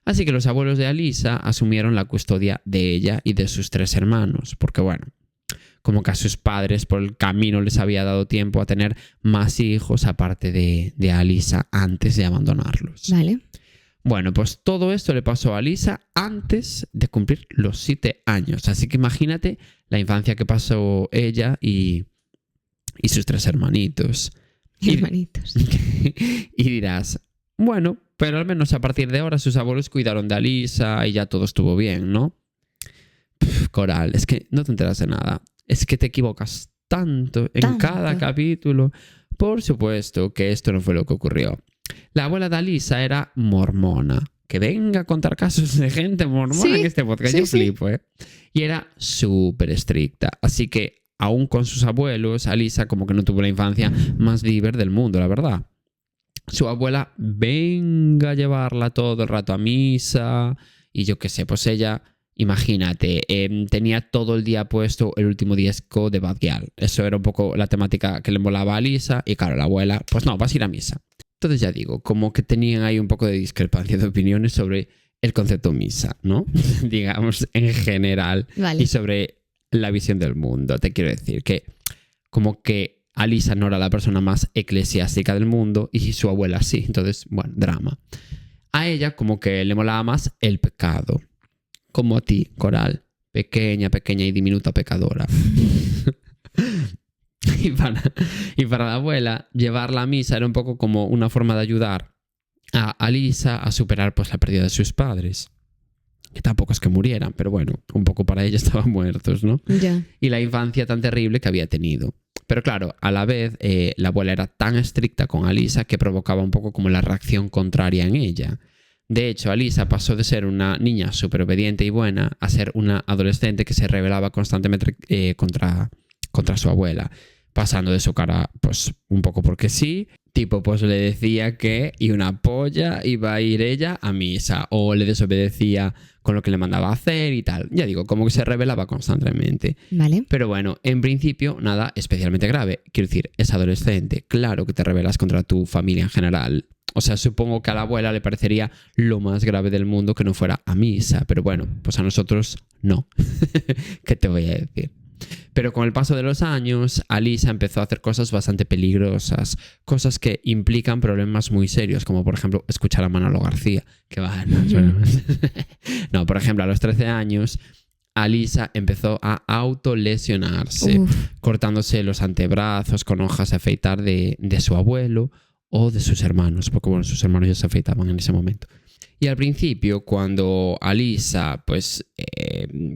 Así que los abuelos de Alisa asumieron la custodia de ella y de sus 3 hermanos, porque bueno, como que a sus padres por el camino les había dado tiempo a tener más hijos aparte de Alisa antes de abandonarlos. Vale. Bueno, pues todo esto le pasó a Alisa antes de cumplir los 7 años. Así que imagínate la infancia que pasó ella y sus 3 hermanitos. Hermanitos. Y dirás, bueno, pero al menos a partir de ahora sus abuelos cuidaron de Alisa y ya todo estuvo bien, ¿no? Coral, es que no te enteras de nada. Es que te equivocas tanto en cada capítulo. Por supuesto que esto no fue lo que ocurrió. La abuela de Alisa era mormona. Que venga a contar casos de gente mormona en este podcast. Yo flipo, ¿eh? Y era súper estricta. Así que, aún con sus abuelos, Alisa como que no tuvo la infancia más libre del mundo, la verdad. Su abuela venga a llevarla todo el rato a misa. Y yo qué sé, pues ella imagínate, tenía todo el día puesto el último disco de Bad Gyal. Eso era un poco la temática que le molaba a Lisa. Y claro, la abuela, pues no, vas a ir a misa. Entonces ya digo, como que tenían ahí un poco de discrepancia de opiniones sobre el concepto misa, ¿no? Digamos, en general. Vale. Y sobre la visión del mundo. Te quiero decir que como que Alisa no era la persona más eclesiástica del mundo y su abuela sí. Entonces, bueno, drama. A ella como que le molaba más el pecado. Como a ti, Coral. Pequeña y diminuta pecadora. y para la abuela, llevarla a misa era un poco como una forma de ayudar a Alisa a superar pues la pérdida de sus padres. Que tampoco es que murieran, pero bueno, un poco para ella estaban muertos, ¿no? Ya. Y la infancia tan terrible que había tenido. Pero claro, a la vez, la abuela era tan estricta con Alisa que provocaba un poco como la reacción contraria en ella. De hecho, Alisa pasó de ser una niña súper obediente y buena a ser una adolescente que se rebelaba constantemente contra su abuela, pasando de su cara, pues, un poco porque sí. Tipo, pues le decía que y una polla iba a ir ella a misa, o le desobedecía con lo que le mandaba a hacer y tal. Ya digo, como que se rebelaba constantemente. Vale. Pero bueno, en principio, nada especialmente grave. Quiero decir, es adolescente. Claro que te rebelas contra tu familia en general. O sea, supongo que a la abuela le parecería lo más grave del mundo que no fuera a misa. Pero bueno, pues a nosotros no. ¿Qué te voy a decir? Pero con el paso de los años, Alisa empezó a hacer cosas bastante peligrosas, cosas que implican problemas muy serios, como por ejemplo escuchar a Manolo García, que va, no, por ejemplo, a los 13 años, Alisa empezó a autolesionarse, cortándose los antebrazos con hojas de afeitar de su abuelo o de sus hermanos, porque bueno, sus hermanos ya se afeitaban en ese momento. Y al principio, cuando Alisa, pues,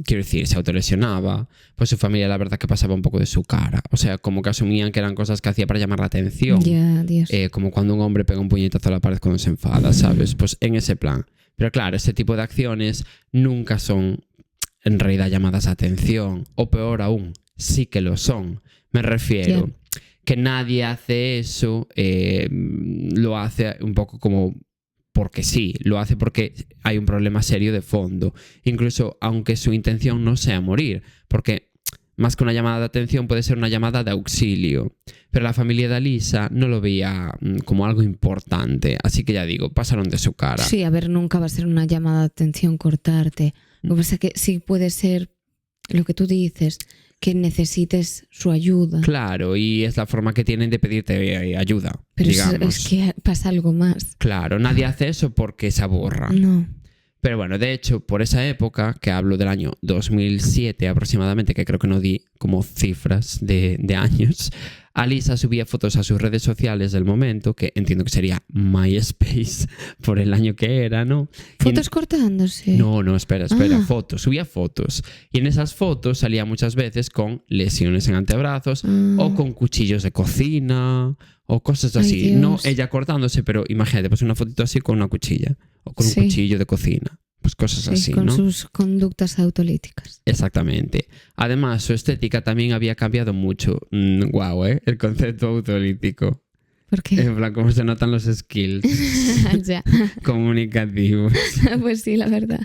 quiero decir, se autolesionaba, pues su familia la verdad que pasaba un poco de su cara. O sea, como que asumían que eran cosas que hacía para llamar la atención. Ya, Dios. Como cuando un hombre pega un puñetazo a la pared cuando se enfada, ¿sabes? Pues en ese plan. Pero claro, este tipo de acciones nunca son en realidad llamadas a atención. O peor aún, sí que lo son. Me refiero que nadie hace eso, lo hace un poco como... porque sí, lo hace porque hay un problema serio de fondo. Incluso aunque su intención no sea morir, porque más que una llamada de atención puede ser una llamada de auxilio. Pero la familia de Alisa no lo veía como algo importante. Así que ya digo, pasaron de su cara. Sí, a ver, nunca va a ser una llamada de atención cortarte. Lo que pasa es que sí puede ser lo que tú dices, que necesites su ayuda. Claro, y es la forma que tienen de pedirte ayuda. Pero digamos. es que pasa algo más. Claro, nadie hace eso porque se aburra. No. Pero bueno, de hecho, por esa época, que hablo del año 2007 aproximadamente, que creo que no di como cifras de años, Alisa subía fotos a sus redes sociales del momento, que entiendo que sería MySpace por el año que era, ¿no? ¿Fotos cortándose? No, espera, fotos, subía fotos. Y en esas fotos salía muchas veces con lesiones en antebrazos o con cuchillos de cocina o cosas así. No ella cortándose, pero imagínate, pues una fotito así con una cuchilla o con un cuchillo de cocina. Pues cosas así, con ¿no? sus conductas autolíticas. Exactamente. Además, su estética también había cambiado mucho. Guau, el concepto autolítico. ¿Por qué? En plan, cómo se notan los skills Ya. comunicativos. Pues sí, la verdad.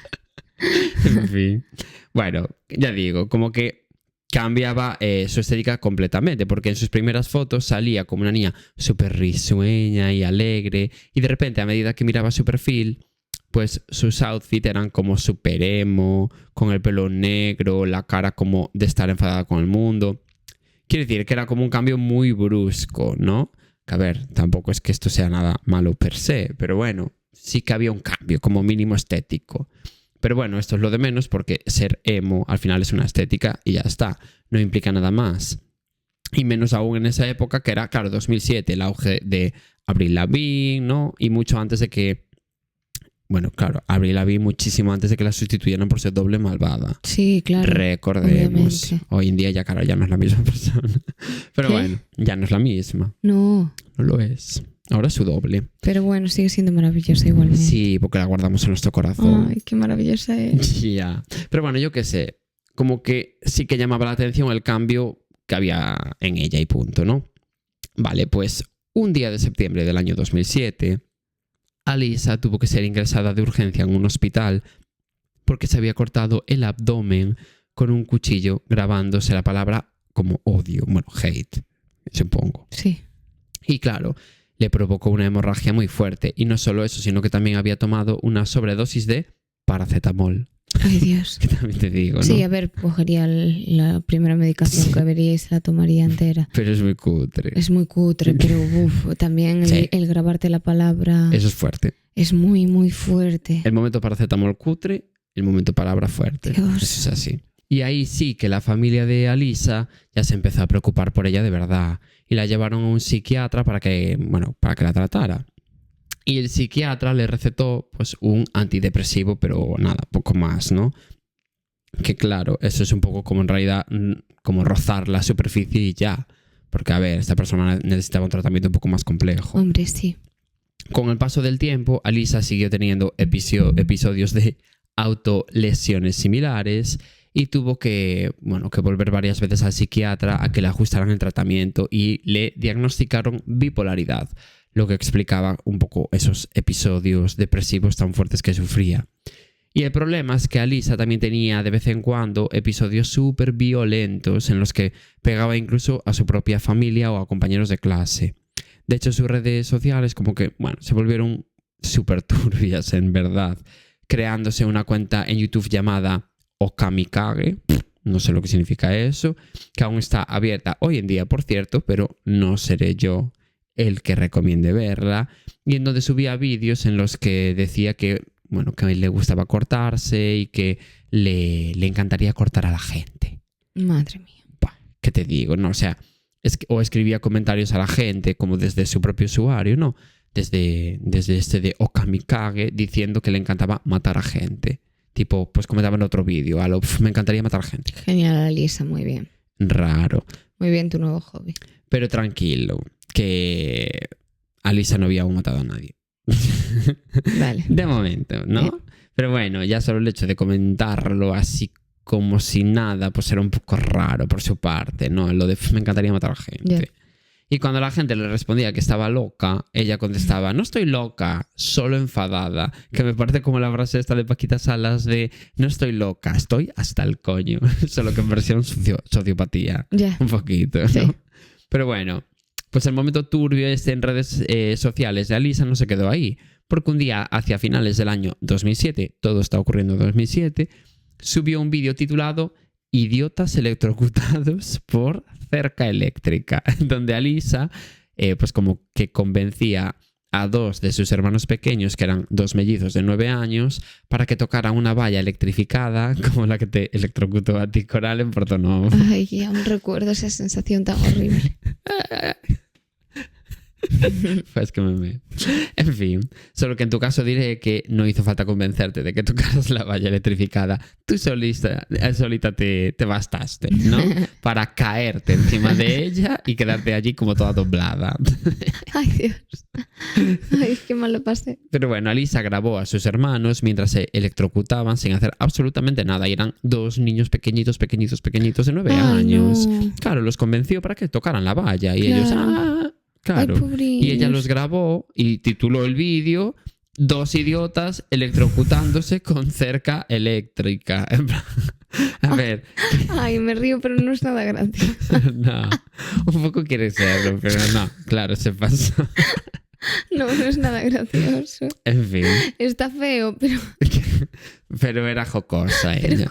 En fin. Bueno, ya digo, como que cambiaba su estética completamente, porque en sus primeras fotos salía como una niña súper risueña y alegre, y de repente, a medida que miraba su perfil, pues sus outfits eran como súper emo, con el pelo negro, la cara como de estar enfadada con el mundo. Quiero decir que era como un cambio muy brusco, ¿no? Que a ver, tampoco es que esto sea nada malo per se, pero bueno, sí que había un cambio como mínimo estético. Pero bueno, esto es lo de menos porque ser emo al final es una estética y ya está, no implica nada más. Y menos aún en esa época que era, claro, 2007, el auge de Avril Lavigne, ¿no? Y mucho antes de que... Bueno, claro, Avril Lavigne muchísimo antes de que la sustituyeran por ser doble malvada. Sí, claro. Recordemos. Obviamente. Hoy en día ya, claro, ya no es la misma persona. Pero ¿Qué? bueno, ya no es la misma. No. No lo es. Ahora es su doble. Pero bueno, sigue siendo maravillosa igualmente. Sí, porque la guardamos en nuestro corazón. Ay, qué maravillosa es. Ya. Pero bueno, yo qué sé. Como que sí que llamaba la atención el cambio que había en ella y punto, ¿no? Vale, pues un día de septiembre del año 2007... Alisa tuvo que ser ingresada de urgencia en un hospital porque se había cortado el abdomen con un cuchillo grabándose la palabra como odio, bueno, hate, supongo. Sí. Y claro, le provocó una hemorragia muy fuerte. Y no solo eso, sino que también había tomado una sobredosis de paracetamol. Ay, Dios. Que también te digo, ¿no? Sí, a ver, cogería la primera medicación que vería y se la tomaría entera. Pero es muy cutre. Es muy cutre, pero también Sí. el grabarte la palabra Eso es fuerte. es muy, muy fuerte. El momento paracetamol cutre, el momento palabra fuerte. Dios. Eso es así. Y ahí sí que la familia de Alisa ya se empezó a preocupar por ella de verdad. Y la llevaron a un psiquiatra para que la tratara. Y el psiquiatra le recetó pues un antidepresivo, pero nada, poco más, ¿no? Que claro, eso es un poco como en realidad como rozar la superficie y ya. Porque a ver, esta persona necesitaba un tratamiento un poco más complejo. Hombre, sí. Con el paso del tiempo, Alisa siguió teniendo episodios de autolesiones similares y tuvo que volver varias veces al psiquiatra a que le ajustaran el tratamiento y le diagnosticaron bipolaridad, lo que explicaba un poco esos episodios depresivos tan fuertes que sufría. Y el problema es que Alisa también tenía de vez en cuando episodios súper violentos en los que pegaba incluso a su propia familia o a compañeros de clase. De hecho, sus redes sociales como que, se volvieron súper turbias, en verdad, creándose una cuenta en YouTube llamada Okamikage, no sé lo que significa eso, que aún está abierta hoy en día, por cierto, pero no seré yo el que recomiende verla, y en donde subía vídeos en los que decía que a él le gustaba cortarse y que le encantaría cortar a la gente. Madre mía. ¿Qué te digo? No, o sea, o escribía comentarios a la gente como desde su propio usuario, ¿no? Desde este de Okamikage, diciendo que le encantaba matar a gente. Tipo, pues comentaba en otro vídeo, me encantaría matar a gente. Genial, Alisa, muy bien. Raro. Muy bien tu nuevo hobby. Pero tranquilo, que Alisa no había aún matado a nadie. Vale. De momento, ¿no? Bien. Pero bueno, ya solo el hecho de comentarlo así como si nada, pues era un poco raro por su parte, ¿no? Lo de me encantaría matar a gente. Yeah. Y cuando la gente le respondía que estaba loca, ella contestaba, no estoy loca, solo enfadada. Que me parece como la frase esta de Paquita Salas de no estoy loca, estoy hasta el coño. Solo que en versión sociopatía. Ya. Un poquito, ¿no? Sí. Pero bueno, pues el momento turbio en redes sociales de Alisa no se quedó ahí. Porque un día, hacia finales del año 2007, todo está ocurriendo en 2007, subió un vídeo titulado Idiotas electrocutados por cerca eléctrica, donde Alisa pues como que convencía a dos de sus hermanos pequeños, que eran dos mellizos de 9 años, para que tocaran una valla electrificada como la que te electrocutó a ti, Coral, en Portonov. Ay, aún recuerdo esa sensación tan horrible. Pues que me... En fin, solo que en tu caso diré que no hizo falta convencerte de que tocaras la valla electrificada. Tú solita te bastaste, ¿no? Para caerte encima de ella y quedarte allí como toda doblada. Ay, Dios. Ay, qué mal lo pasé. Pero bueno, Alisa grabó a sus hermanos mientras se electrocutaban sin hacer absolutamente nada. Y eran dos niños pequeñitos de 9 años. No. Claro, los convenció para que tocaran la valla. Y Claro. ellos... Claro. Ay, y ella los grabó y tituló el vídeo Dos idiotas electrocutándose con cerca eléctrica. A ver. Ay, me río, pero no es nada gracioso. No. Un poco quiere serlo, pero no. Claro, se pasó. No es nada gracioso. En fin. Está feo, pero Pero era jocosa ella.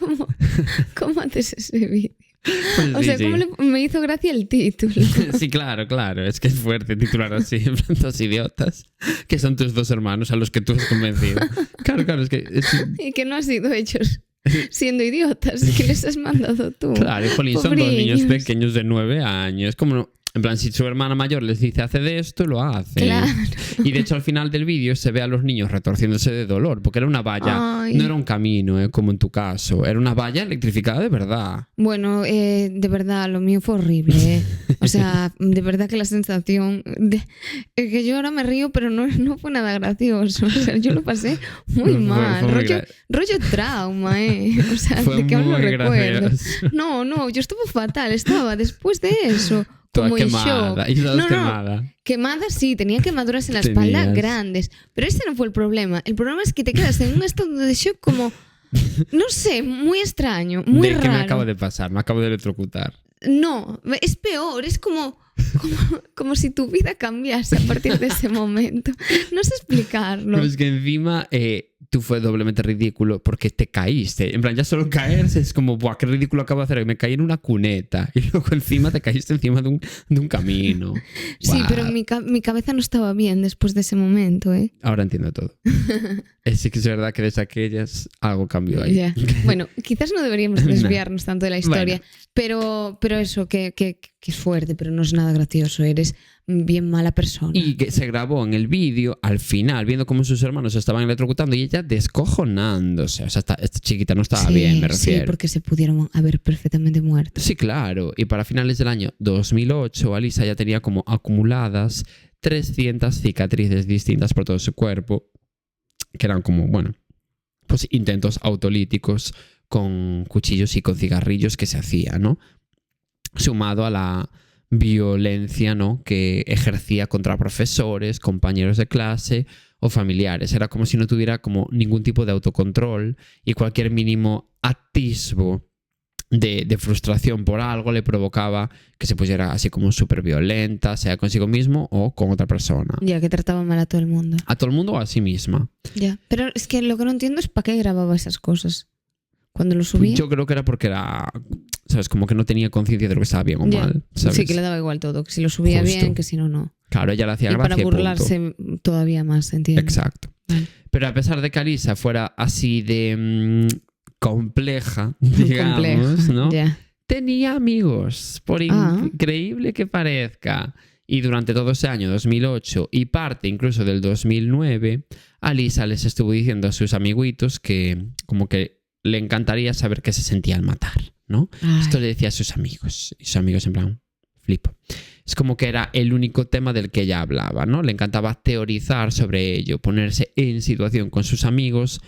¿cómo haces ese vídeo? Pues O sea, sí. me hizo gracia el título. Sí, claro. Es que es fuerte titular así, en plan, dos idiotas, que son tus dos hermanos a los que tú has convencido. Claro, es que... Y que no has sido hechos siendo idiotas, que les has mandado tú. Claro, jolín, son dos Pobriños. niños pequeños de 9 años. Como en plan, si su hermana mayor les dice hace de esto, lo hace. Claro. Y de hecho al final del vídeo se ve a los niños retorciéndose de dolor, porque era una valla, Ay. no era un camino, como en tu caso, era una valla electrificada de verdad. Bueno, de verdad, lo mío fue horrible. O sea, de verdad que la sensación que yo ahora me río, pero no fue nada gracioso. O sea, yo lo pasé muy Fue mal. muy Rollo trauma, O sea, Fue de que aún lo muy recuerdo. gracioso. No, yo estuve fatal. Estaba después de eso. Toda Como en quemada. shock. Y estabas No. quemada. Quemadas sí, tenía quemaduras en la espalda Tenías. grandes. Pero ese no fue el problema. El problema es que te quedas en un estado de shock como... No sé, muy extraño, muy ¿De raro. qué me acaba de pasar? Me acabo de electrocutar. No, es peor, es como si tu vida cambiase a partir de ese momento. No sé explicarlo. Pero es que encima tú fue doblemente ridículo porque te caíste. En plan, ya solo caerse es como, ¡buah, qué ridículo acabo de hacer! Me caí en una cuneta y luego encima te caíste encima de un camino. Sí, Buah. pero mi cabeza no estaba bien después de ese momento, ¿eh? Ahora entiendo todo. Sí que es verdad que desde aquellas algo cambió ahí. Ya. Bueno, quizás no deberíamos desviarnos tanto de la historia, Bueno. pero eso, que es fuerte, pero no es nada gracioso. Eres bien mala persona. Y que se grabó en el vídeo al final, viendo cómo sus hermanos se estaban electrocutando y ella descojonándose. O sea, esta chiquita no estaba bien, me refiero. Sí, porque se pudieron haber perfectamente muerto. Sí, claro. Y para finales del año 2008, Alisa ya tenía como acumuladas 300 cicatrices distintas por todo su cuerpo, que eran como, bueno, pues intentos autolíticos con cuchillos y con cigarrillos que se hacía, ¿no? Sumado a la violencia, ¿no?, que ejercía contra profesores, compañeros de clase o familiares. Era como si no tuviera como ningún tipo de autocontrol y cualquier mínimo atisbo de frustración por algo le provocaba que se pusiera así como súper violenta, sea consigo mismo o con otra persona. Ya, que trataba mal a todo el mundo. A todo el mundo o a sí misma. Ya, pero es que lo que no entiendo es para qué grababa esas cosas. Cuando lo subía. Yo creo que era porque era, ¿sabes? Como que no tenía conciencia de lo que estaba bien o Ya. mal, ¿sabes? Sí, que le daba igual todo. Que si lo subía Justo. bien, que si no, no. Claro, ella le hacía Y gracia para y punto. burlarse todavía más, ¿entiendes? Exacto. Vale. Pero a pesar de que Alisa fuera así de compleja, digamos, Compleja, ¿no? ya. Tenía amigos, por increíble que parezca. Y durante todo ese año, 2008, y parte incluso del 2009, Alisa les estuvo diciendo a sus amiguitos que como que le encantaría saber qué se sentía al matar, ¿no? Ay. Esto le decía a sus amigos. Y sus amigos en plan, flipo. Es como que era el único tema del que ella hablaba, ¿no? Le encantaba teorizar sobre ello, ponerse en situación con sus amigos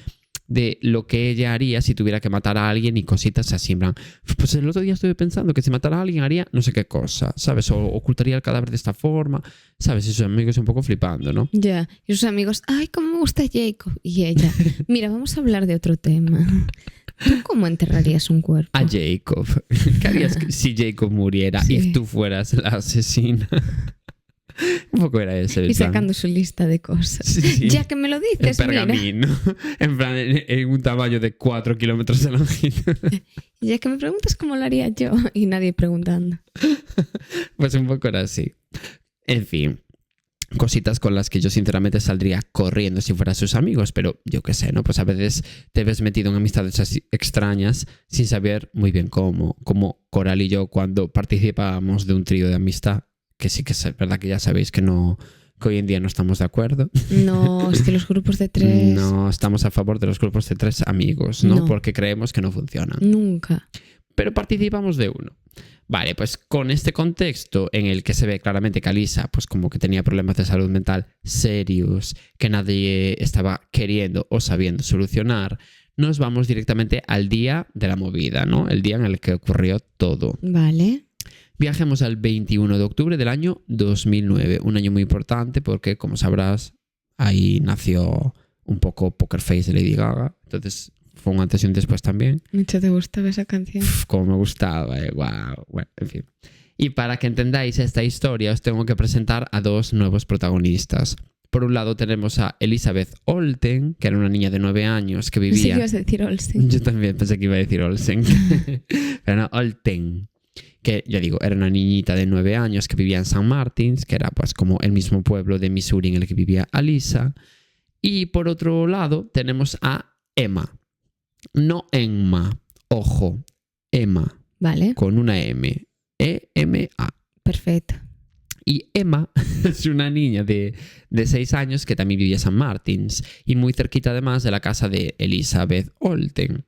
de lo que ella haría si tuviera que matar a alguien y cositas así, en plan, pues el otro día estuve pensando que si matara a alguien haría no sé qué cosa, ¿sabes? O ocultaría el cadáver de esta forma, ¿sabes? Y sus amigos un poco flipando, ¿no? Ya. Y sus amigos, ay, cómo me gusta Jacob. Y ella, mira, vamos a hablar de otro tema. ¿Tú cómo enterrarías un cuerpo? A Jacob. ¿Qué harías si Jacob muriera y tú fueras la asesina? Un poco era ese el Y plan. sacando su lista de cosas. Sí. Ya que me lo En dices, mira. pergamino. En plan, en un tamaño de 4 kilómetros de longitud. Ya que me preguntas cómo lo haría yo. Y nadie preguntando. Pues un poco era así. En fin, cositas con las que yo sinceramente saldría corriendo si fuera sus amigos, pero yo qué sé, ¿no? Pues a veces te ves metido en amistades así extrañas sin saber muy bien cómo. Como Coral y yo cuando participábamos de un trío de amistad, que sí que es verdad que ya sabéis que hoy en día no estamos de acuerdo. No, es que los grupos de 3... No estamos a favor de los grupos de 3 amigos, ¿no? No. Porque creemos que no funcionan. Nunca. Pero participamos de uno. Vale, pues con este contexto en el que se ve claramente que Alisa pues como que tenía problemas de salud mental serios que nadie estaba queriendo o sabiendo solucionar, nos vamos directamente al día de la movida, ¿no? El día en el que ocurrió todo. Vale. Viajemos al 21 de octubre del año 2009, un año muy importante porque, como sabrás, ahí nació un poco Poker Face de Lady Gaga, entonces fue un antes y un después también. Mucho te gustaba esa canción. Como me gustaba, wow. Bueno, en fin. Y para que entendáis esta historia, os tengo que presentar a dos nuevos protagonistas. Por un lado tenemos a Elizabeth Olsen, que era una niña de 9 años que vivía... Pensé que ibas a decir Olsen. Yo también pensé que iba a decir Olsen. Pero no, Olsen. Que, ya digo, era una niñita de 9 años que vivía en St. Martins, que era pues como el mismo pueblo de Missouri en el que vivía Alisa. Y por otro lado tenemos a Emma. No Emma, ojo, Emma, Vale. con una M. E-M-A. Perfecto. Y Emma es una niña de 6 años que también vivía en St. Martins y muy cerquita además de la casa de Elizabeth Olsen,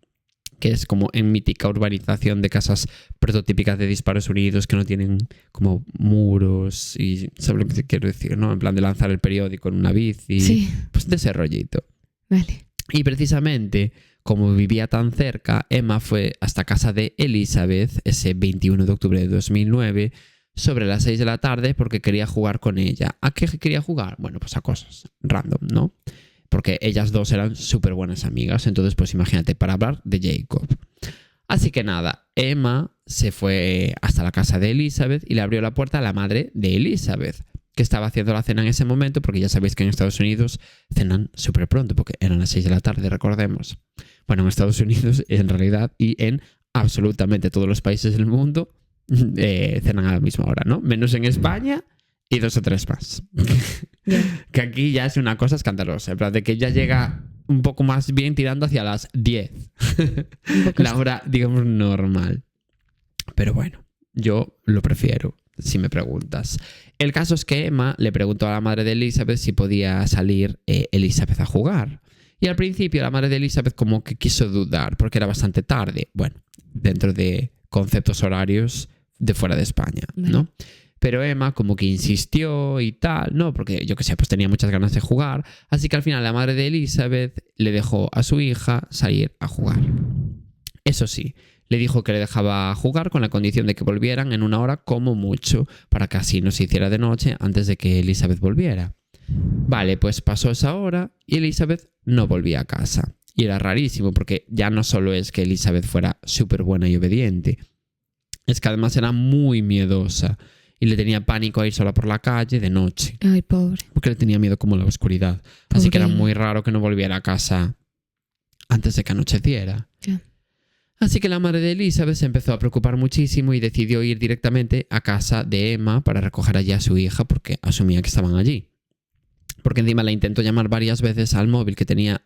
que es como en mítica urbanización de casas prototípicas de disparos unidos que no tienen como muros y ¿sabes lo que te quiero decir? ¿No? En plan de lanzar el periódico en una bici. Sí. Pues de ese rollito. Vale. Y precisamente, como vivía tan cerca, Emma fue hasta casa de Elizabeth ese 21 de octubre de 2009 sobre las 6 de la tarde porque quería jugar con ella. ¿A qué quería jugar? Bueno, pues a cosas random, ¿no? porque ellas dos eran súper buenas amigas. Entonces, pues imagínate, para hablar de Jacob. Así que nada, Emma se fue hasta la casa de Elizabeth y le abrió la puerta a la madre de Elizabeth, que estaba haciendo la cena en ese momento, porque ya sabéis que en Estados Unidos cenan súper pronto, porque eran las 6 de la tarde, recordemos. Bueno, en Estados Unidos, en realidad, y en absolutamente todos los países del mundo, cenan a la misma hora, ¿no? Menos en España y 2 o 3 más. Que aquí ya es una cosa escandalosa, en plan de que ya llega un poco más bien tirando hacia las 10. La hora, digamos, normal. Pero bueno, yo lo prefiero, si me preguntas. El caso es que Emma le preguntó a la madre de Elizabeth si podía salir Elizabeth a jugar. Y al principio la madre de Elizabeth como que quiso dudar, porque era bastante tarde. Bueno, dentro de conceptos horarios de fuera de España, ¿no? Pero Emma como que insistió y tal, ¿no? Porque yo que sé, pues tenía muchas ganas de jugar. Así que al final la madre de Elizabeth le dejó a su hija salir a jugar. Eso sí, le dijo que le dejaba jugar con la condición de que volvieran en 1 hora como mucho, para que así no se hiciera de noche antes de que Elizabeth volviera. Vale, pues pasó esa hora y Elizabeth no volvía a casa. Y era rarísimo porque ya no solo es que Elizabeth fuera súper buena y obediente, es que además era muy miedosa y le tenía pánico a ir sola por la calle de noche. Ay, pobre. Porque le tenía miedo como a la oscuridad. Así que era muy raro que no volviera a casa antes de que anocheciera. Ya. Así que la madre de Elizabeth se empezó a preocupar muchísimo y decidió ir directamente a casa de Emma para recoger allí a su hija, porque asumía que estaban allí. Porque encima la intentó llamar varias veces al móvil que tenía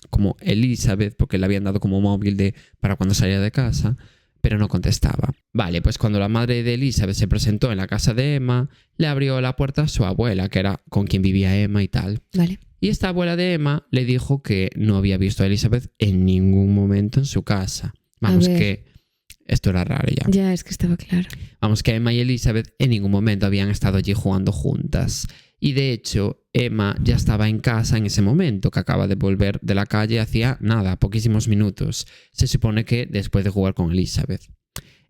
como Elizabeth, porque le habían dado como móvil para cuando salía de casa, pero no contestaba. Vale, pues cuando la madre de Elizabeth se presentó en la casa de Emma, le abrió la puerta a su abuela, que era con quien vivía Emma y tal. Vale. Y esta abuela de Emma le dijo que no había visto a Elizabeth en ningún momento en su casa. Vamos, que esto era raro ya. Ya, es que estaba claro. Vamos, que Emma y Elizabeth en ningún momento habían estado allí jugando juntas. Y de hecho, Emma ya estaba en casa en ese momento, que acaba de volver de la calle hacía nada, poquísimos minutos. Se supone que después de jugar con Elizabeth.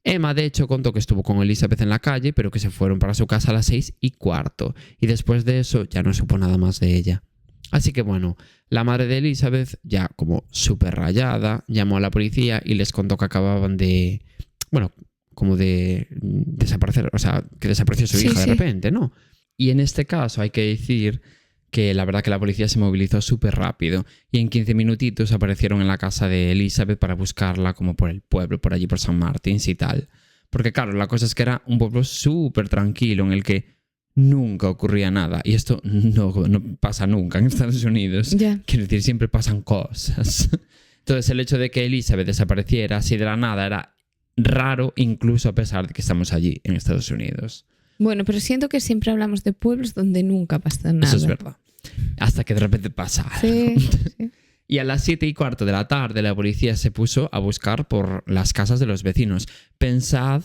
Emma, de hecho, contó que estuvo con Elizabeth en la calle, pero que se fueron para su casa a las 6:15. Y después de eso ya no supo nada más de ella. Así que bueno, la madre de Elizabeth, ya como súper rayada, llamó a la policía y les contó que acababan de... Bueno, como de desaparecer, o sea, que desapareció su hija de repente, ¿no? Y en este caso hay que decir que la verdad que la policía se movilizó súper rápido y en 15 minutitos aparecieron en la casa de Elizabeth para buscarla como por el pueblo, por allí por San Martín y tal. Porque claro, la cosa es que era un pueblo súper tranquilo en el que nunca ocurría nada. Y esto no pasa nunca en Estados Unidos. Yeah. Quiero decir, siempre pasan cosas. Entonces el hecho de que Elizabeth desapareciera así de la nada era raro, incluso a pesar de que estamos allí en Estados Unidos. Bueno, pero siento que siempre hablamos de pueblos donde nunca pasa nada. Eso es verdad. Hasta que de repente pasa algo. Sí. Y a las 7:15 de la tarde la policía se puso a buscar por las casas de los vecinos. Pensad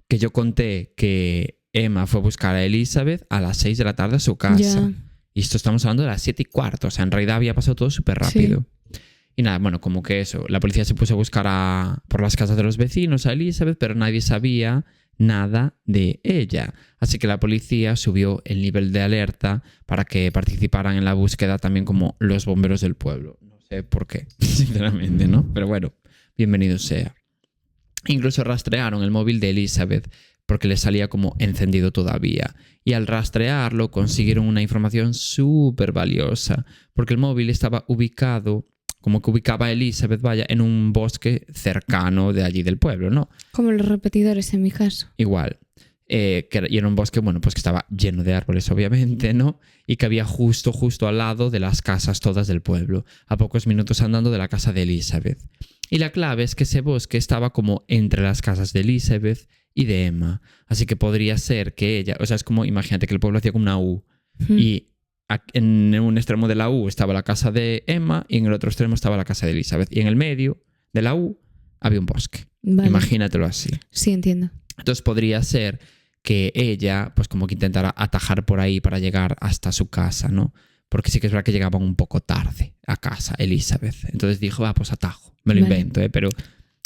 que yo conté que Emma fue a buscar a Elizabeth a las 6 de la tarde a su casa. Ya. Y esto estamos hablando de las 7:15. O sea, en realidad había pasado todo súper rápido. Sí. Y nada, bueno, como que eso. La policía se puso a buscar por las casas de los vecinos a Elizabeth, pero nadie sabía nada de ella. Así que la policía subió el nivel de alerta para que participaran en la búsqueda también como los bomberos del pueblo. No sé por qué, sinceramente, ¿no? Pero bueno, bienvenido sea. Incluso rastrearon el móvil de Elizabeth porque le salía como encendido todavía. Y al rastrearlo consiguieron una información súper valiosa, porque el móvil estaba ubicado, como que ubicaba a Elizabeth, vaya, en un bosque cercano de allí del pueblo, ¿no? Como los repetidores en mi caso. Igual. Y era un bosque, bueno, pues que estaba lleno de árboles, obviamente, ¿no? Y que había justo al lado de las casas todas del pueblo, a pocos minutos andando de la casa de Elizabeth. Y la clave es que ese bosque estaba como entre las casas de Elizabeth y de Emma. Así que podría ser que ella... O sea, es como, imagínate que el pueblo hacía como una U. Y en un extremo de la U estaba la casa de Emma y en el otro extremo estaba la casa de Elizabeth. Y en el medio de la U había un bosque. Vale. Imagínatelo así. Sí, entiendo. Entonces podría ser que ella, pues como que intentara atajar por ahí para llegar hasta su casa, ¿no? Porque sí que es verdad que llegaban un poco tarde a casa, Elizabeth. Entonces dijo, pues atajo. Me lo invento, ¿eh? Pero...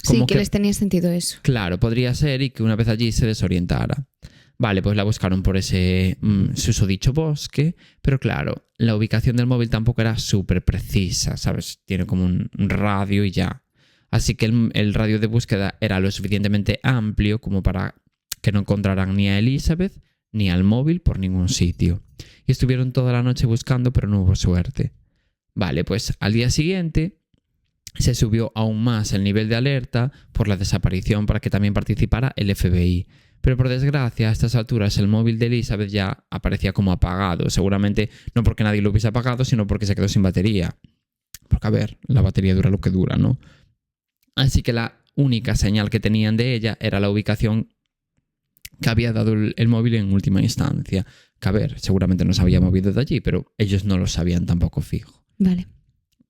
Como sí, que les tenía sentido eso. Claro, podría ser y que una vez allí se desorientara. Vale, pues la buscaron por ese susodicho bosque, pero claro, la ubicación del móvil tampoco era súper precisa, ¿sabes? Tiene como un radio y ya. Así que el radio de búsqueda era lo suficientemente amplio como para que no encontraran ni a Elizabeth ni al móvil por ningún sitio. Y estuvieron toda la noche buscando, pero no hubo suerte. Vale, pues al día siguiente se subió aún más el nivel de alerta por la desaparición para que también participara el FBI. Pero por desgracia, a estas alturas el móvil de Elizabeth ya aparecía como apagado. Seguramente no porque nadie lo hubiese apagado, sino porque se quedó sin batería. Porque, a ver, la batería dura lo que dura, ¿no? Así que la única señal que tenían de ella era la ubicación que había dado el móvil en última instancia. Que, a ver, seguramente no se había movido de allí, pero ellos no lo sabían tampoco fijo. Vale.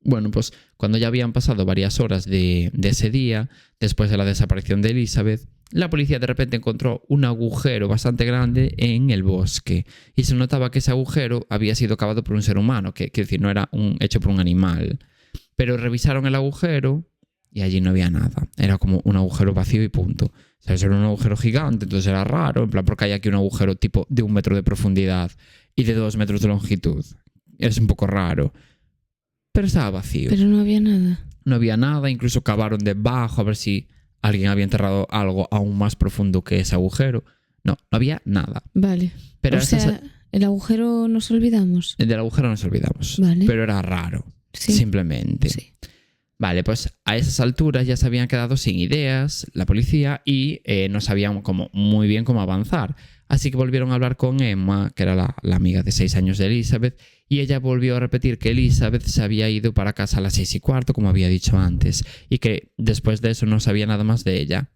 Bueno, pues cuando ya habían pasado varias horas de ese día, después de la desaparición de Elizabeth, la policía de repente encontró un agujero bastante grande en el bosque y se notaba que ese agujero había sido cavado por un ser humano, que quiero decir, no era hecho por un animal. Pero revisaron el agujero y allí no había nada. Era como un agujero vacío y punto. O sea, era un agujero gigante, entonces era raro, en plan, porque hay aquí un agujero tipo de 1 metro de profundidad y de 2 metros de longitud. Es un poco raro. Pero estaba vacío. Pero no había nada. No había nada, incluso cavaron debajo a ver si alguien había enterrado algo aún más profundo que ese agujero. No había nada. Vale. Pero o sea, el agujero nos olvidamos. Del agujero nos olvidamos. Vale. Pero era raro. Sí. Simplemente. Sí. Vale, pues a esas alturas ya se habían quedado sin ideas la policía y no sabían muy bien cómo avanzar. Así que volvieron a hablar con Emma, que era la amiga de 6 años de Elizabeth, y ella volvió a repetir que Elizabeth se había ido para casa a las 6:15, como había dicho antes, y que después de eso no sabía nada más de ella.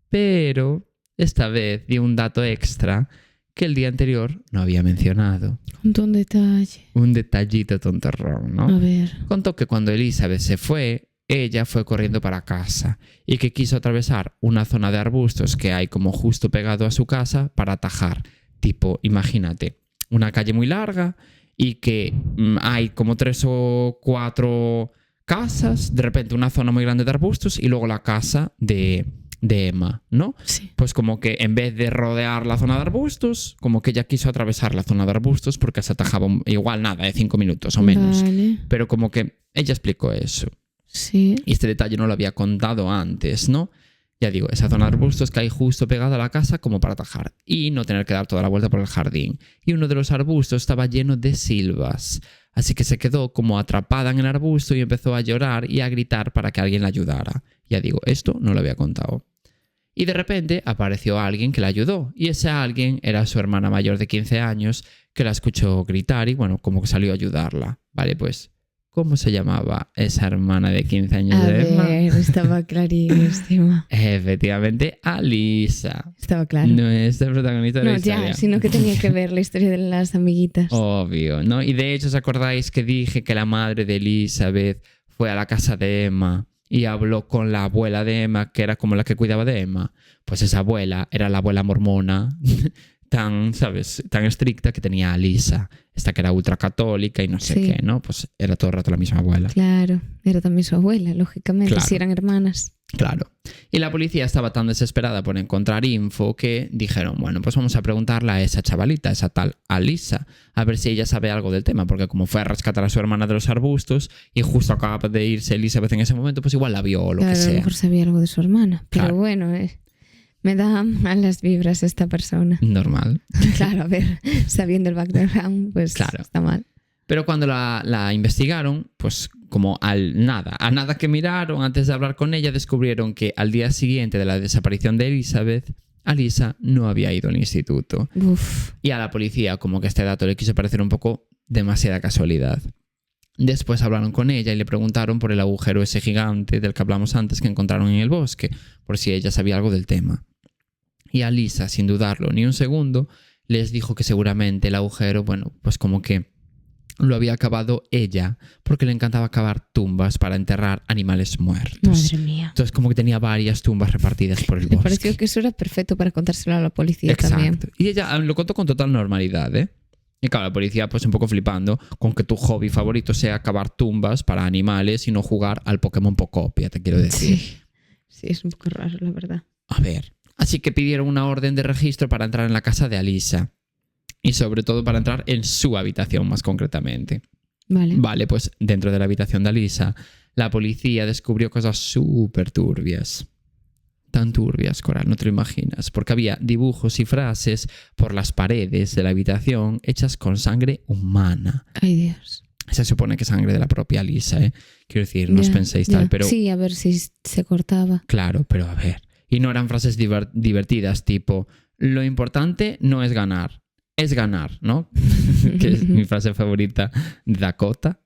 Pero esta vez dio un dato extra que el día anterior no había mencionado. Un detalle. Un detallito tontorrón, ¿no? A ver. Contó que cuando Elizabeth se fue, ella fue corriendo para casa y que quiso atravesar una zona de arbustos que hay como justo pegado a su casa para atajar. Tipo, imagínate, una calle muy larga y que hay como 3 o 4 casas, de repente una zona muy grande de arbustos y luego la casa de Emma, ¿no? Sí. Pues como que en vez de rodear la zona de arbustos, como que ella quiso atravesar la zona de arbustos porque se atajaba igual nada, de 5 minutos o menos. Vale. Pero como que ella explicó eso. Sí. Y este detalle no lo había contado antes, ¿no? Ya digo, esa zona de arbustos que hay justo pegada a la casa como para atajar y no tener que dar toda la vuelta por el jardín. Y uno de los arbustos estaba lleno de silvas, así que se quedó como atrapada en el arbusto y empezó a llorar y a gritar para que alguien la ayudara. Ya digo, esto no lo había contado. Y de repente apareció alguien que la ayudó y ese alguien era su hermana mayor de 15 años que la escuchó gritar y bueno, como que salió a ayudarla. Vale, pues... ¿Cómo se llamaba esa hermana de 15 años de Emma? A ver, estaba clarísima. Efectivamente, Alisa. Estaba claro. Nuestra protagonista de la historia. No, ya, sino que tenía que ver la historia de las amiguitas. Obvio, ¿no? Y de hecho, ¿os acordáis que dije que la madre de Elizabeth fue a la casa de Emma y habló con la abuela de Emma, que era como la que cuidaba de Emma? Pues esa abuela era la abuela mormona tan, ¿sabes? Tan estricta que tenía a Alisa, esta que era ultracatólica y no sé qué, ¿no? Pues era todo el rato la misma abuela. Claro, era también su abuela, lógicamente, Claro. si eran hermanas. Claro. Y la policía estaba tan desesperada por encontrar info que dijeron, bueno, pues vamos a preguntarle a esa chavalita, esa tal Alisa, a ver si ella sabe algo del tema, porque como fue a rescatar a su hermana de los arbustos y justo acaba de irse Elizabeth en ese momento, pues igual la vio o lo Claro, que a lo sea. mejor sabía algo de su hermana. Pero Claro. bueno, me da malas vibras esta persona. Normal. Claro, a ver, sabiendo el background, pues Claro. está mal. Pero cuando la investigaron, pues como a nada que miraron antes de hablar con ella, descubrieron que al día siguiente de la desaparición de Elizabeth, Alisa no había ido al instituto. Uf. Y a la policía como que este dato le quiso parecer un poco demasiada casualidad. Después hablaron con ella y le preguntaron por el agujero ese gigante del que hablamos antes que encontraron en el bosque, por si ella sabía algo del tema. Y Alisa, sin dudarlo ni un segundo, les dijo que seguramente el agujero, bueno, pues como que lo había cavado ella porque le encantaba cavar tumbas para enterrar animales muertos. Madre mía. Entonces como que tenía varias tumbas repartidas por el Me bosque. pareció que eso era perfecto para contárselo a la policía Exacto. también. Y ella lo contó con total normalidad, ¿eh? Y claro, la policía pues un poco flipando con que tu hobby favorito sea cavar tumbas para animales y no jugar al Pokémon Pocopia, te quiero decir. Sí, es un poco raro, la verdad. A ver, Así que pidieron una orden de registro para entrar en la casa de Alisa. Y sobre todo para entrar en su habitación, más concretamente. Vale, pues dentro de la habitación de Alisa, la policía descubrió cosas súper turbias. Tan turbias, Coral, no te lo imaginas. Porque había dibujos y frases por las paredes de la habitación hechas con sangre humana. Ay, Dios. Se supone que sangre de la propia Alisa, ¿eh? Quiero decir, no os penséis tal, pero... Sí, a ver si se cortaba. Claro, pero a ver. Y no eran frases divertidas, tipo, lo importante no es ganar, es ganar, ¿no? Que es mi frase favorita de Dakota.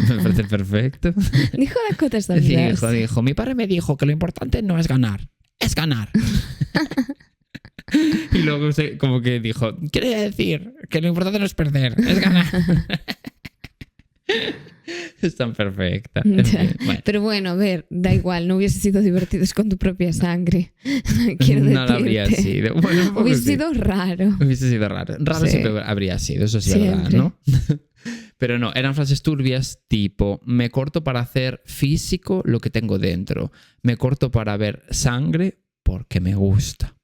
Me parece perfecto. Dijo Dakota esta vez. Dijo, mi padre me dijo que lo importante no es ganar, es ganar. Y luego como que dijo, quiere decir que lo importante no es perder, es ganar. Es tan perfecta. Bueno. Pero bueno, a ver, da igual, no hubiese sido divertido con tu propia sangre. Quiero decirte. No lo habría sido. Bueno, hubiese sido raro. Hubiese sido raro. Raro siempre habría sido, eso sí es verdad, ¿no? Pero no, eran frases turbias tipo, me corto para hacer físico lo que tengo dentro. Me corto para ver sangre porque me gusta.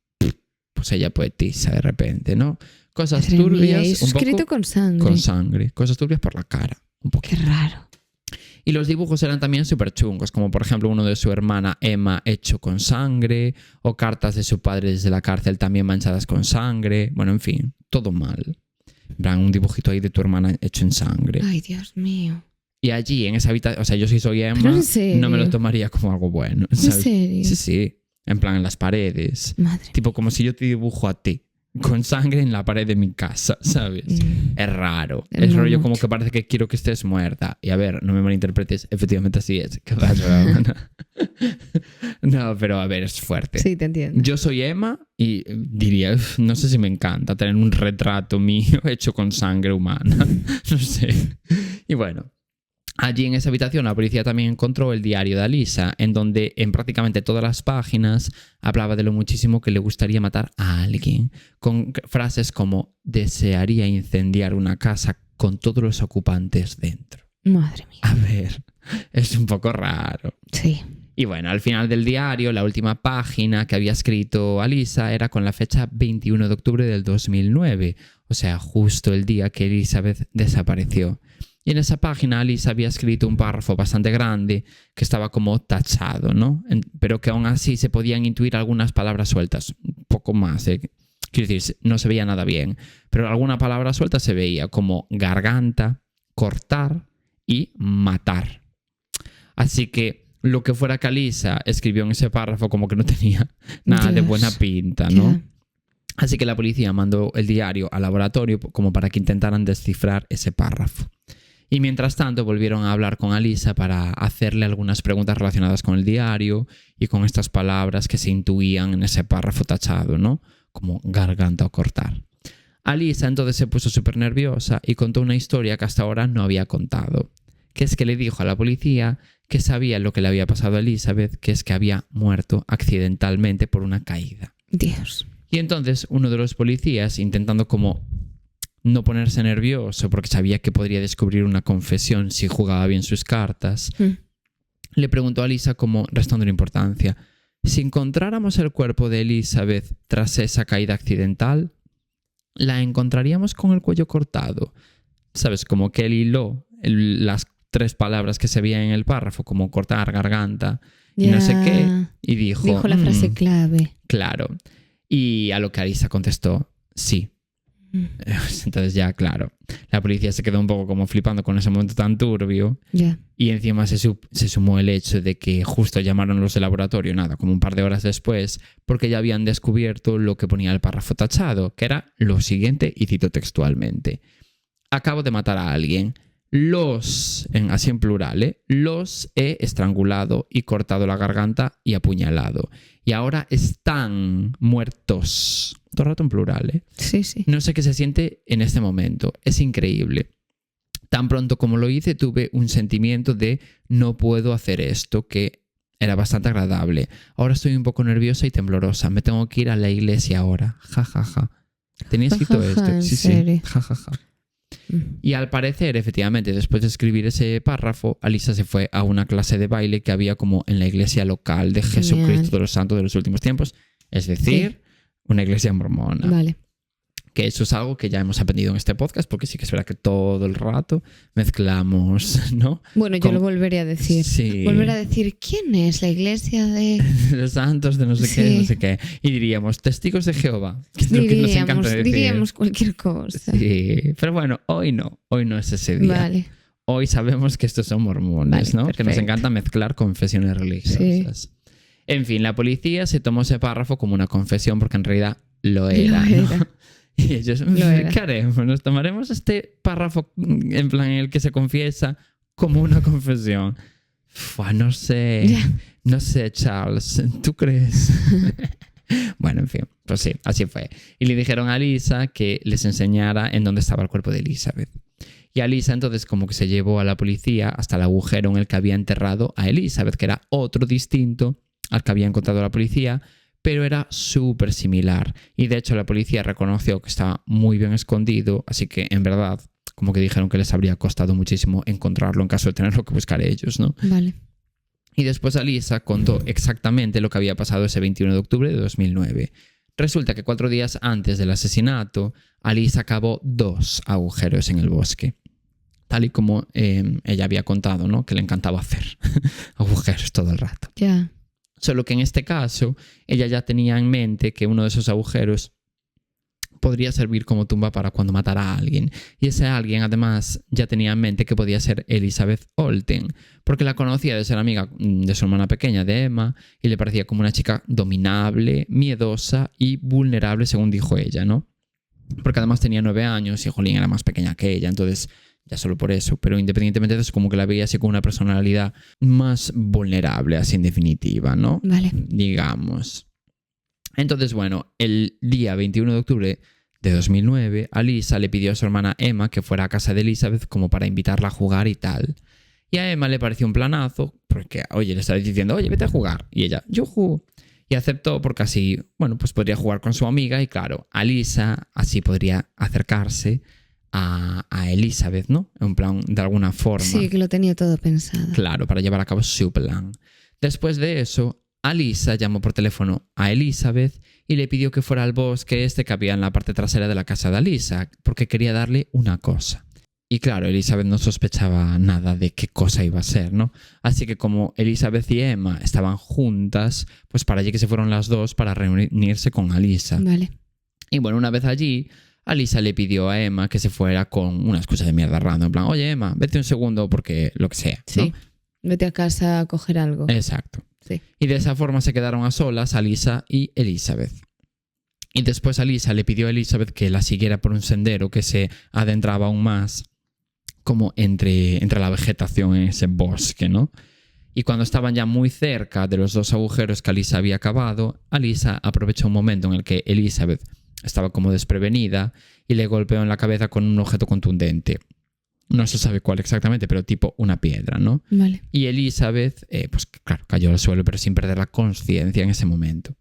Pues ella poetisa de repente, ¿no? Cosas turbias. Mía, un poco con sangre. Con sangre. Cosas turbias por la cara. Un poquito. Qué raro. Y los dibujos eran también súper chungos, como por ejemplo uno de su hermana Emma hecho con sangre, o cartas de su padre desde la cárcel también manchadas con sangre. Bueno, en fin, todo mal. En plan, un dibujito ahí de tu hermana hecho en sangre. Ay, Dios mío. Y allí, en esa habitación, o sea, yo si soy Emma, no me lo tomaría como algo bueno, ¿sabes? ¿En serio? Sí, sí. En plan, en las paredes. Madre. Tipo, como si yo te dibujo a ti. Con sangre en la pared de mi casa, ¿sabes? Es raro. Es rollo mucho. Como que parece que quiero que estés muerta. Y a ver, no me malinterpretes, efectivamente así es. ¿Qué pasa? No, pero a ver, es fuerte. Sí, te entiendo. Yo soy Emma y diría, no sé si me encanta tener un retrato mío hecho con sangre humana. No sé. Y bueno, allí en esa habitación la policía también encontró el diario de Alisa, en donde en prácticamente todas las páginas hablaba de lo muchísimo que le gustaría matar a alguien, con frases como desearía incendiar una casa con todos los ocupantes dentro. Madre mía. A ver, es un poco raro. Sí. Y bueno, al final del diario, la última página que había escrito Alisa era con la fecha 21 de octubre del 2009, o sea, justo el día que Elizabeth desapareció. Y en esa página Alisa había escrito un párrafo bastante grande que estaba como tachado, ¿no? Pero que aún así se podían intuir algunas palabras sueltas, un poco más. Quiero decir, no se veía nada bien, pero alguna palabra suelta se veía como garganta, cortar y matar. Así que lo que fuera que Alisa escribió en ese párrafo como que no tenía nada de buena pinta, ¿no? Yeah. Así que la policía mandó el diario al laboratorio como para que intentaran descifrar ese párrafo. Y mientras tanto volvieron a hablar con Alisa para hacerle algunas preguntas relacionadas con el diario y con estas palabras que se intuían en ese párrafo tachado, ¿no? Como garganta o cortar. Alisa entonces se puso súper nerviosa y contó una historia que hasta ahora no había contado, que es que le dijo a la policía que sabía lo que le había pasado a Elizabeth, que es que había muerto accidentalmente por una caída. Dios. Y entonces uno de los policías, intentando como no ponerse nervioso porque sabía que podría descubrir una confesión si jugaba bien sus cartas, le preguntó a Alisa como restando importancia, si encontráramos el cuerpo de Elizabeth tras esa caída accidental, ¿la encontraríamos con el cuello cortado? ¿Sabes? Como que él hiló las 3 palabras que se veían en el párrafo, como cortar, garganta y no sé qué, y dijo la frase clave. Claro. Y a lo que Alisa contestó, sí. Entonces ya, claro, la policía se quedó un poco como flipando con ese momento tan turbio. Y encima se sumó el hecho de que justo llamaron los del laboratorio, nada, como un par de horas después, porque ya habían descubierto lo que ponía el párrafo tachado, que era lo siguiente, y cito textualmente: acabo de matar a alguien, así en plural, los he estrangulado y cortado la garganta y apuñalado. Y ahora están muertos. Todo el rato en plural, Sí, sí. No sé qué se siente en este momento. Es increíble. Tan pronto como lo hice, tuve un sentimiento de no puedo hacer esto, que era bastante agradable. Ahora estoy un poco nerviosa y temblorosa. Me tengo que ir a la iglesia ahora. Ja, ja, ja. ¿Tenía escrito esto? Sí, sí. Ja, ja, ja. Y al parecer, efectivamente, después de escribir ese párrafo, Alisa se fue a una clase de baile que había como en la iglesia local de Jesucristo de los Santos de los Últimos Tiempos. Es decir, una iglesia mormona. Vale. Que eso es algo que ya hemos aprendido en este podcast, porque sí que es verdad que todo el rato mezclamos, ¿no? Bueno, yo lo volveré a decir. Sí. Volveré a decir, ¿quién es la iglesia de...? Los santos de no sé qué, no sé qué. Y diríamos, testigos de Jehová. Que es lo que nos encanta decir. Diríamos cualquier cosa. Sí, pero bueno, hoy no es ese día. Vale. Hoy sabemos que estos son mormones, Vale, ¿no? perfecto. Que nos encanta mezclar confesiones religiosas. Sí. En fin, la policía se tomó ese párrafo como una confesión porque en realidad lo era, Lo ¿no? era. Y ellos, ¿qué haremos? ¿Nos tomaremos este párrafo en plan en el que se confiesa como una confesión? No sé. Ya. No sé, Charles. ¿Tú crees? Bueno, en fin. Pues sí, así fue. Y le dijeron a Lisa que les enseñara en dónde estaba el cuerpo de Elizabeth. Y a Lisa entonces como que se llevó a la policía hasta el agujero en el que había enterrado a Elizabeth, que era otro distinto al que había encontrado la policía, pero era súper similar. Y de hecho la policía reconoció que estaba muy bien escondido, así que en verdad como que dijeron que les habría costado muchísimo encontrarlo en caso de tenerlo que buscar ellos, ¿no? Vale. Y después Alisa contó exactamente lo que había pasado ese 21 de octubre de 2009. Resulta que 4 días antes del asesinato, Alisa cavó 2 agujeros en el bosque. Tal y como ella había contado, ¿no? Que le encantaba hacer agujeros todo el rato. Ya. Solo que en este caso, ella ya tenía en mente que uno de esos agujeros podría servir como tumba para cuando matara a alguien. Y ese alguien, además, ya tenía en mente que podía ser Elizabeth Olten, porque la conocía de ser amiga de su hermana pequeña, de Emma, y le parecía como una chica dominable, miedosa y vulnerable, según dijo ella, ¿no? Porque además tenía 9 años y Jolín era más pequeña que ella, entonces ya solo por eso. Pero independientemente de eso, como que la veía así con una personalidad más vulnerable, así en definitiva, ¿no? Vale. Digamos. Entonces, bueno, el día 21 de octubre de 2009, Alisa le pidió a su hermana Emma que fuera a casa de Elizabeth como para invitarla a jugar y tal. Y a Emma le pareció un planazo, porque, oye, le estaba diciendo, oye, vete a jugar. Y ella, yujú. Y aceptó porque así, bueno, pues podría jugar con su amiga y claro, Alisa así podría acercarse a Elizabeth, ¿no? En plan, de alguna forma. Sí, que lo tenía todo pensado. Claro, para llevar a cabo su plan. Después de eso, Alisa llamó por teléfono a Elizabeth y le pidió que fuera al bosque que había en la parte trasera de la casa de Alisa, porque quería darle una cosa. Y claro, Elizabeth no sospechaba nada de qué cosa iba a ser, ¿no? Así que como Elizabeth y Emma estaban juntas, pues para allí que se fueron las dos para reunirse con Alisa. Vale. Y bueno, una vez allí, Alisa le pidió a Emma que se fuera con una excusa de mierda random, en plan, oye Emma, vete un segundo porque lo que sea, ¿no? Sí. Vete a casa a coger algo. Exacto. Sí. Y de esa forma se quedaron a solas Alisa y Elizabeth. Y después Alisa le pidió a Elizabeth que la siguiera por un sendero que se adentraba aún más como entre la vegetación en ese bosque, ¿no? Y cuando estaban ya muy cerca de los 2 agujeros que Alisa había cavado, Alisa aprovechó un momento en el que Elizabeth estaba como desprevenida y le golpeó en la cabeza con un objeto contundente. No se sabe cuál exactamente, pero tipo una piedra, ¿no? Vale. Y Elizabeth, pues claro, cayó al suelo, pero sin perder la conciencia en ese momento.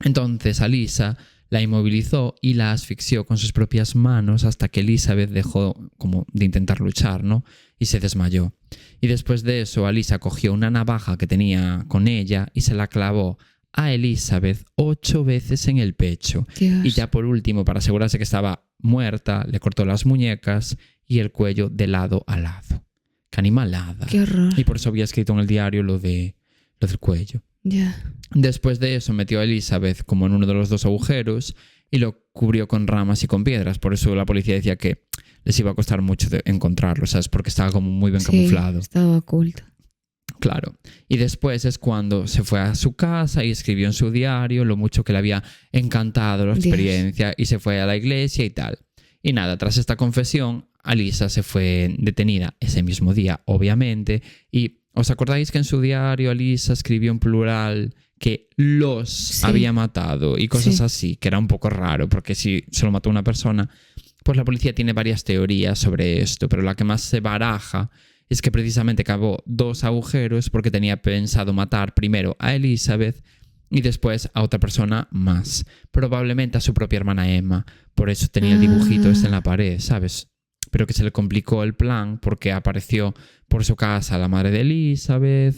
Entonces Alisa la inmovilizó y la asfixió con sus propias manos hasta que Elizabeth dejó como de intentar luchar, ¿no? Y se desmayó. Y después de eso, Alisa cogió una navaja que tenía con ella y se la clavó a Elizabeth 8 veces en el pecho. Dios. Y ya por último, para asegurarse que estaba muerta, le cortó las muñecas y el cuello de lado a lado. ¡Qué animalada! Qué horror. Y por eso había escrito en el diario lo del cuello. Ya. Después de eso metió a Elizabeth como en uno de los 2 agujeros y lo cubrió con ramas y con piedras. Por eso la policía decía que les iba a costar mucho encontrarlo, ¿sabes? Porque estaba como muy bien camuflado. Estaba oculto. Claro. Y después es cuando se fue a su casa y escribió en su diario lo mucho que le había encantado la experiencia y se fue a la iglesia y tal. Y nada, tras esta confesión, Alisa se fue detenida ese mismo día, obviamente, y ¿os acordáis que en su diario Alisa escribió en plural que los había matado y cosas así? Que era un poco raro, porque si se lo mató una persona, pues la policía tiene varias teorías sobre esto, pero la que más se baraja es que precisamente cavó 2 agujeros porque tenía pensado matar primero a Elizabeth y después a otra persona más, probablemente a su propia hermana Emma. Por eso tenía el dibujito en la pared, ¿sabes? pero que se le complicó el plan porque apareció por su casa la madre de Elizabeth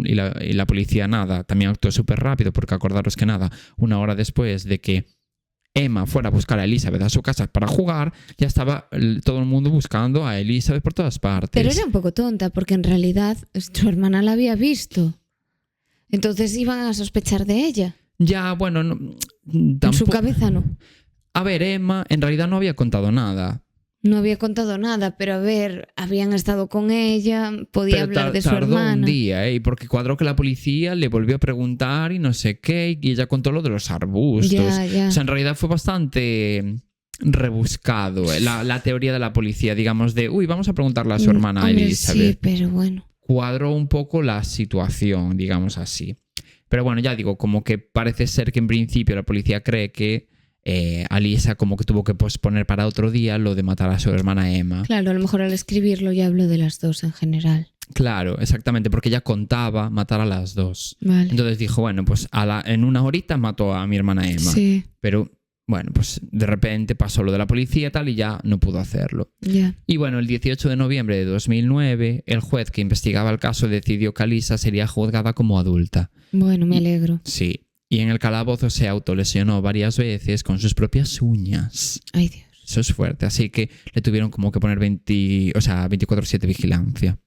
y la policía también actuó súper rápido porque acordaros que una hora después de que Emma fuera a buscar a Elizabeth a su casa para jugar, ya estaba todo el mundo buscando a Elizabeth por todas partes. Pero era un poco tonta porque en realidad su hermana la había visto. Entonces iban a sospechar de ella. Ya, bueno, En su cabeza no. A ver, Emma en realidad no había contado nada. No había contado nada, pero a ver, habían estado con ella, podía hablar de su tardó hermana. un día, porque cuadró que la policía le volvió a preguntar y no sé qué, y ella contó lo de los arbustos. Ya. O sea, en realidad fue bastante rebuscado la teoría de la policía, digamos, de, vamos a preguntarle a su hermana Hombre, Elizabeth. Sí, pero bueno. Cuadró un poco la situación, digamos así. Pero bueno, ya digo, como que parece ser que en principio la policía cree que Alisa como que tuvo que posponer para otro día lo de matar a su hermana Emma. Claro, a lo mejor al escribirlo ya hablo de las dos en general. Claro, exactamente, porque ella contaba matar a las dos. Vale. Entonces dijo, bueno, pues en una horita mató a mi hermana Emma. Sí. Pero bueno, pues de repente pasó lo de la policía tal y ya no pudo hacerlo. Ya. Y bueno, el 18 de noviembre de 2009, el juez que investigaba el caso decidió que Alisa sería juzgada como adulta. Bueno, me alegro. Sí. Y en el calabozo se autolesionó varias veces con sus propias uñas. Ay, Dios. Eso es fuerte. Así que le tuvieron como que poner 24/7 vigilancia.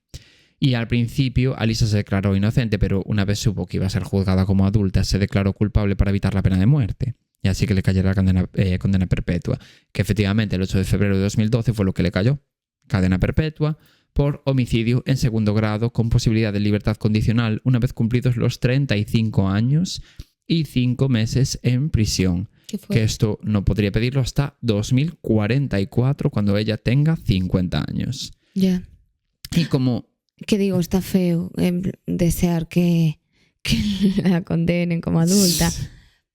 Y al principio Alisa se declaró inocente, pero una vez supo que iba a ser juzgada como adulta, se declaró culpable para evitar la pena de muerte. Y así que le cayó la condena perpetua. Que efectivamente el 8 de febrero de 2012 fue lo que le cayó. Cadena perpetua por homicidio en segundo grado con posibilidad de libertad condicional una vez cumplidos los 35 años y 5 meses en prisión. Que esto no podría pedirlo hasta 2044 cuando ella tenga 50 años. Ya. Y como... ¿Qué digo? Está feo desear que la condenen como adulta.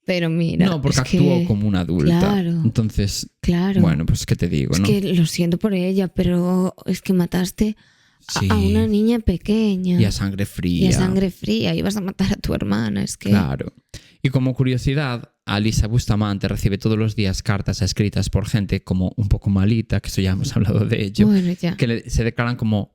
Pero mira... No, porque actuó como una adulta. Claro. Entonces, claro. bueno, pues qué te digo, ¿no? Es que lo siento por ella, pero es que mataste Sí. a una niña pequeña. Y a sangre fría. Y a sangre fría. Ibas a matar a tu hermana, es que... Claro. Y como curiosidad, Alisa Bustamante recibe todos los días cartas escritas por gente como un poco malita, que eso ya hemos hablado de ello, Bueno, ya. que se declaran como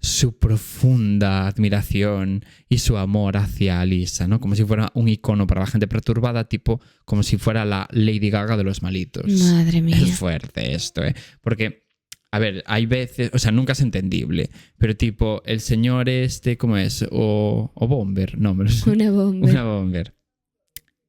su profunda admiración y su amor hacia Alisa, ¿no? Como si fuera un icono para la gente perturbada, tipo como si fuera la Lady Gaga de los malitos. Madre mía. Es fuerte esto, ¿eh? Porque... A ver, hay veces, o sea, nunca es entendible, pero tipo, el señor ¿cómo es? O Bomber, no, pero es Una bomba. una Bomber.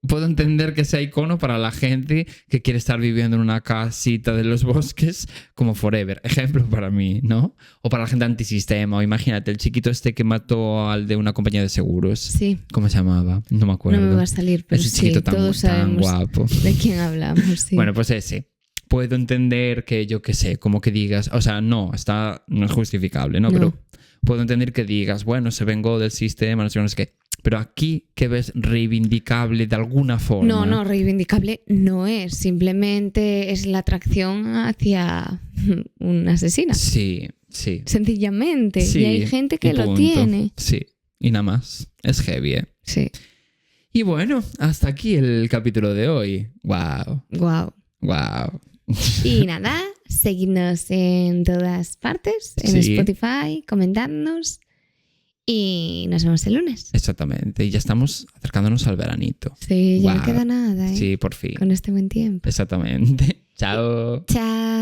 Puedo entender que sea icono para la gente que quiere estar viviendo en una casita de los bosques como Forever. Ejemplo para mí, ¿no? O para la gente antisistema. O imagínate, el chiquito que mató al de una compañía de seguros. Sí. ¿Cómo se llamaba? No me acuerdo. No me va a salir, pero Ese sí, chiquito todos tan sabemos guapo. de quién hablamos. Sí. Bueno, pues ese. Puedo entender que, yo qué sé, como que digas, o sea, no es justificable, ¿no? No. Pero puedo entender que digas, bueno, se vengó del sistema, no sé qué. Pero aquí, ¿qué ves reivindicable de alguna forma? No, reivindicable no es. Simplemente es la atracción hacia una asesina. Sí. Sencillamente. Sí, y hay gente que y lo punto. tiene. Sí, y nada más. Es heavy, ¿eh? Sí. Y bueno, hasta aquí el capítulo de hoy. Wow. Wow. Y nada, seguidnos en todas partes, en Sí. Spotify, comentadnos y nos vemos el lunes. Exactamente. Y ya estamos acercándonos al veranito. Sí, ya no Guau. queda nada, ¿eh? Sí, por fin. Con este buen tiempo. Exactamente. Chao. Chao.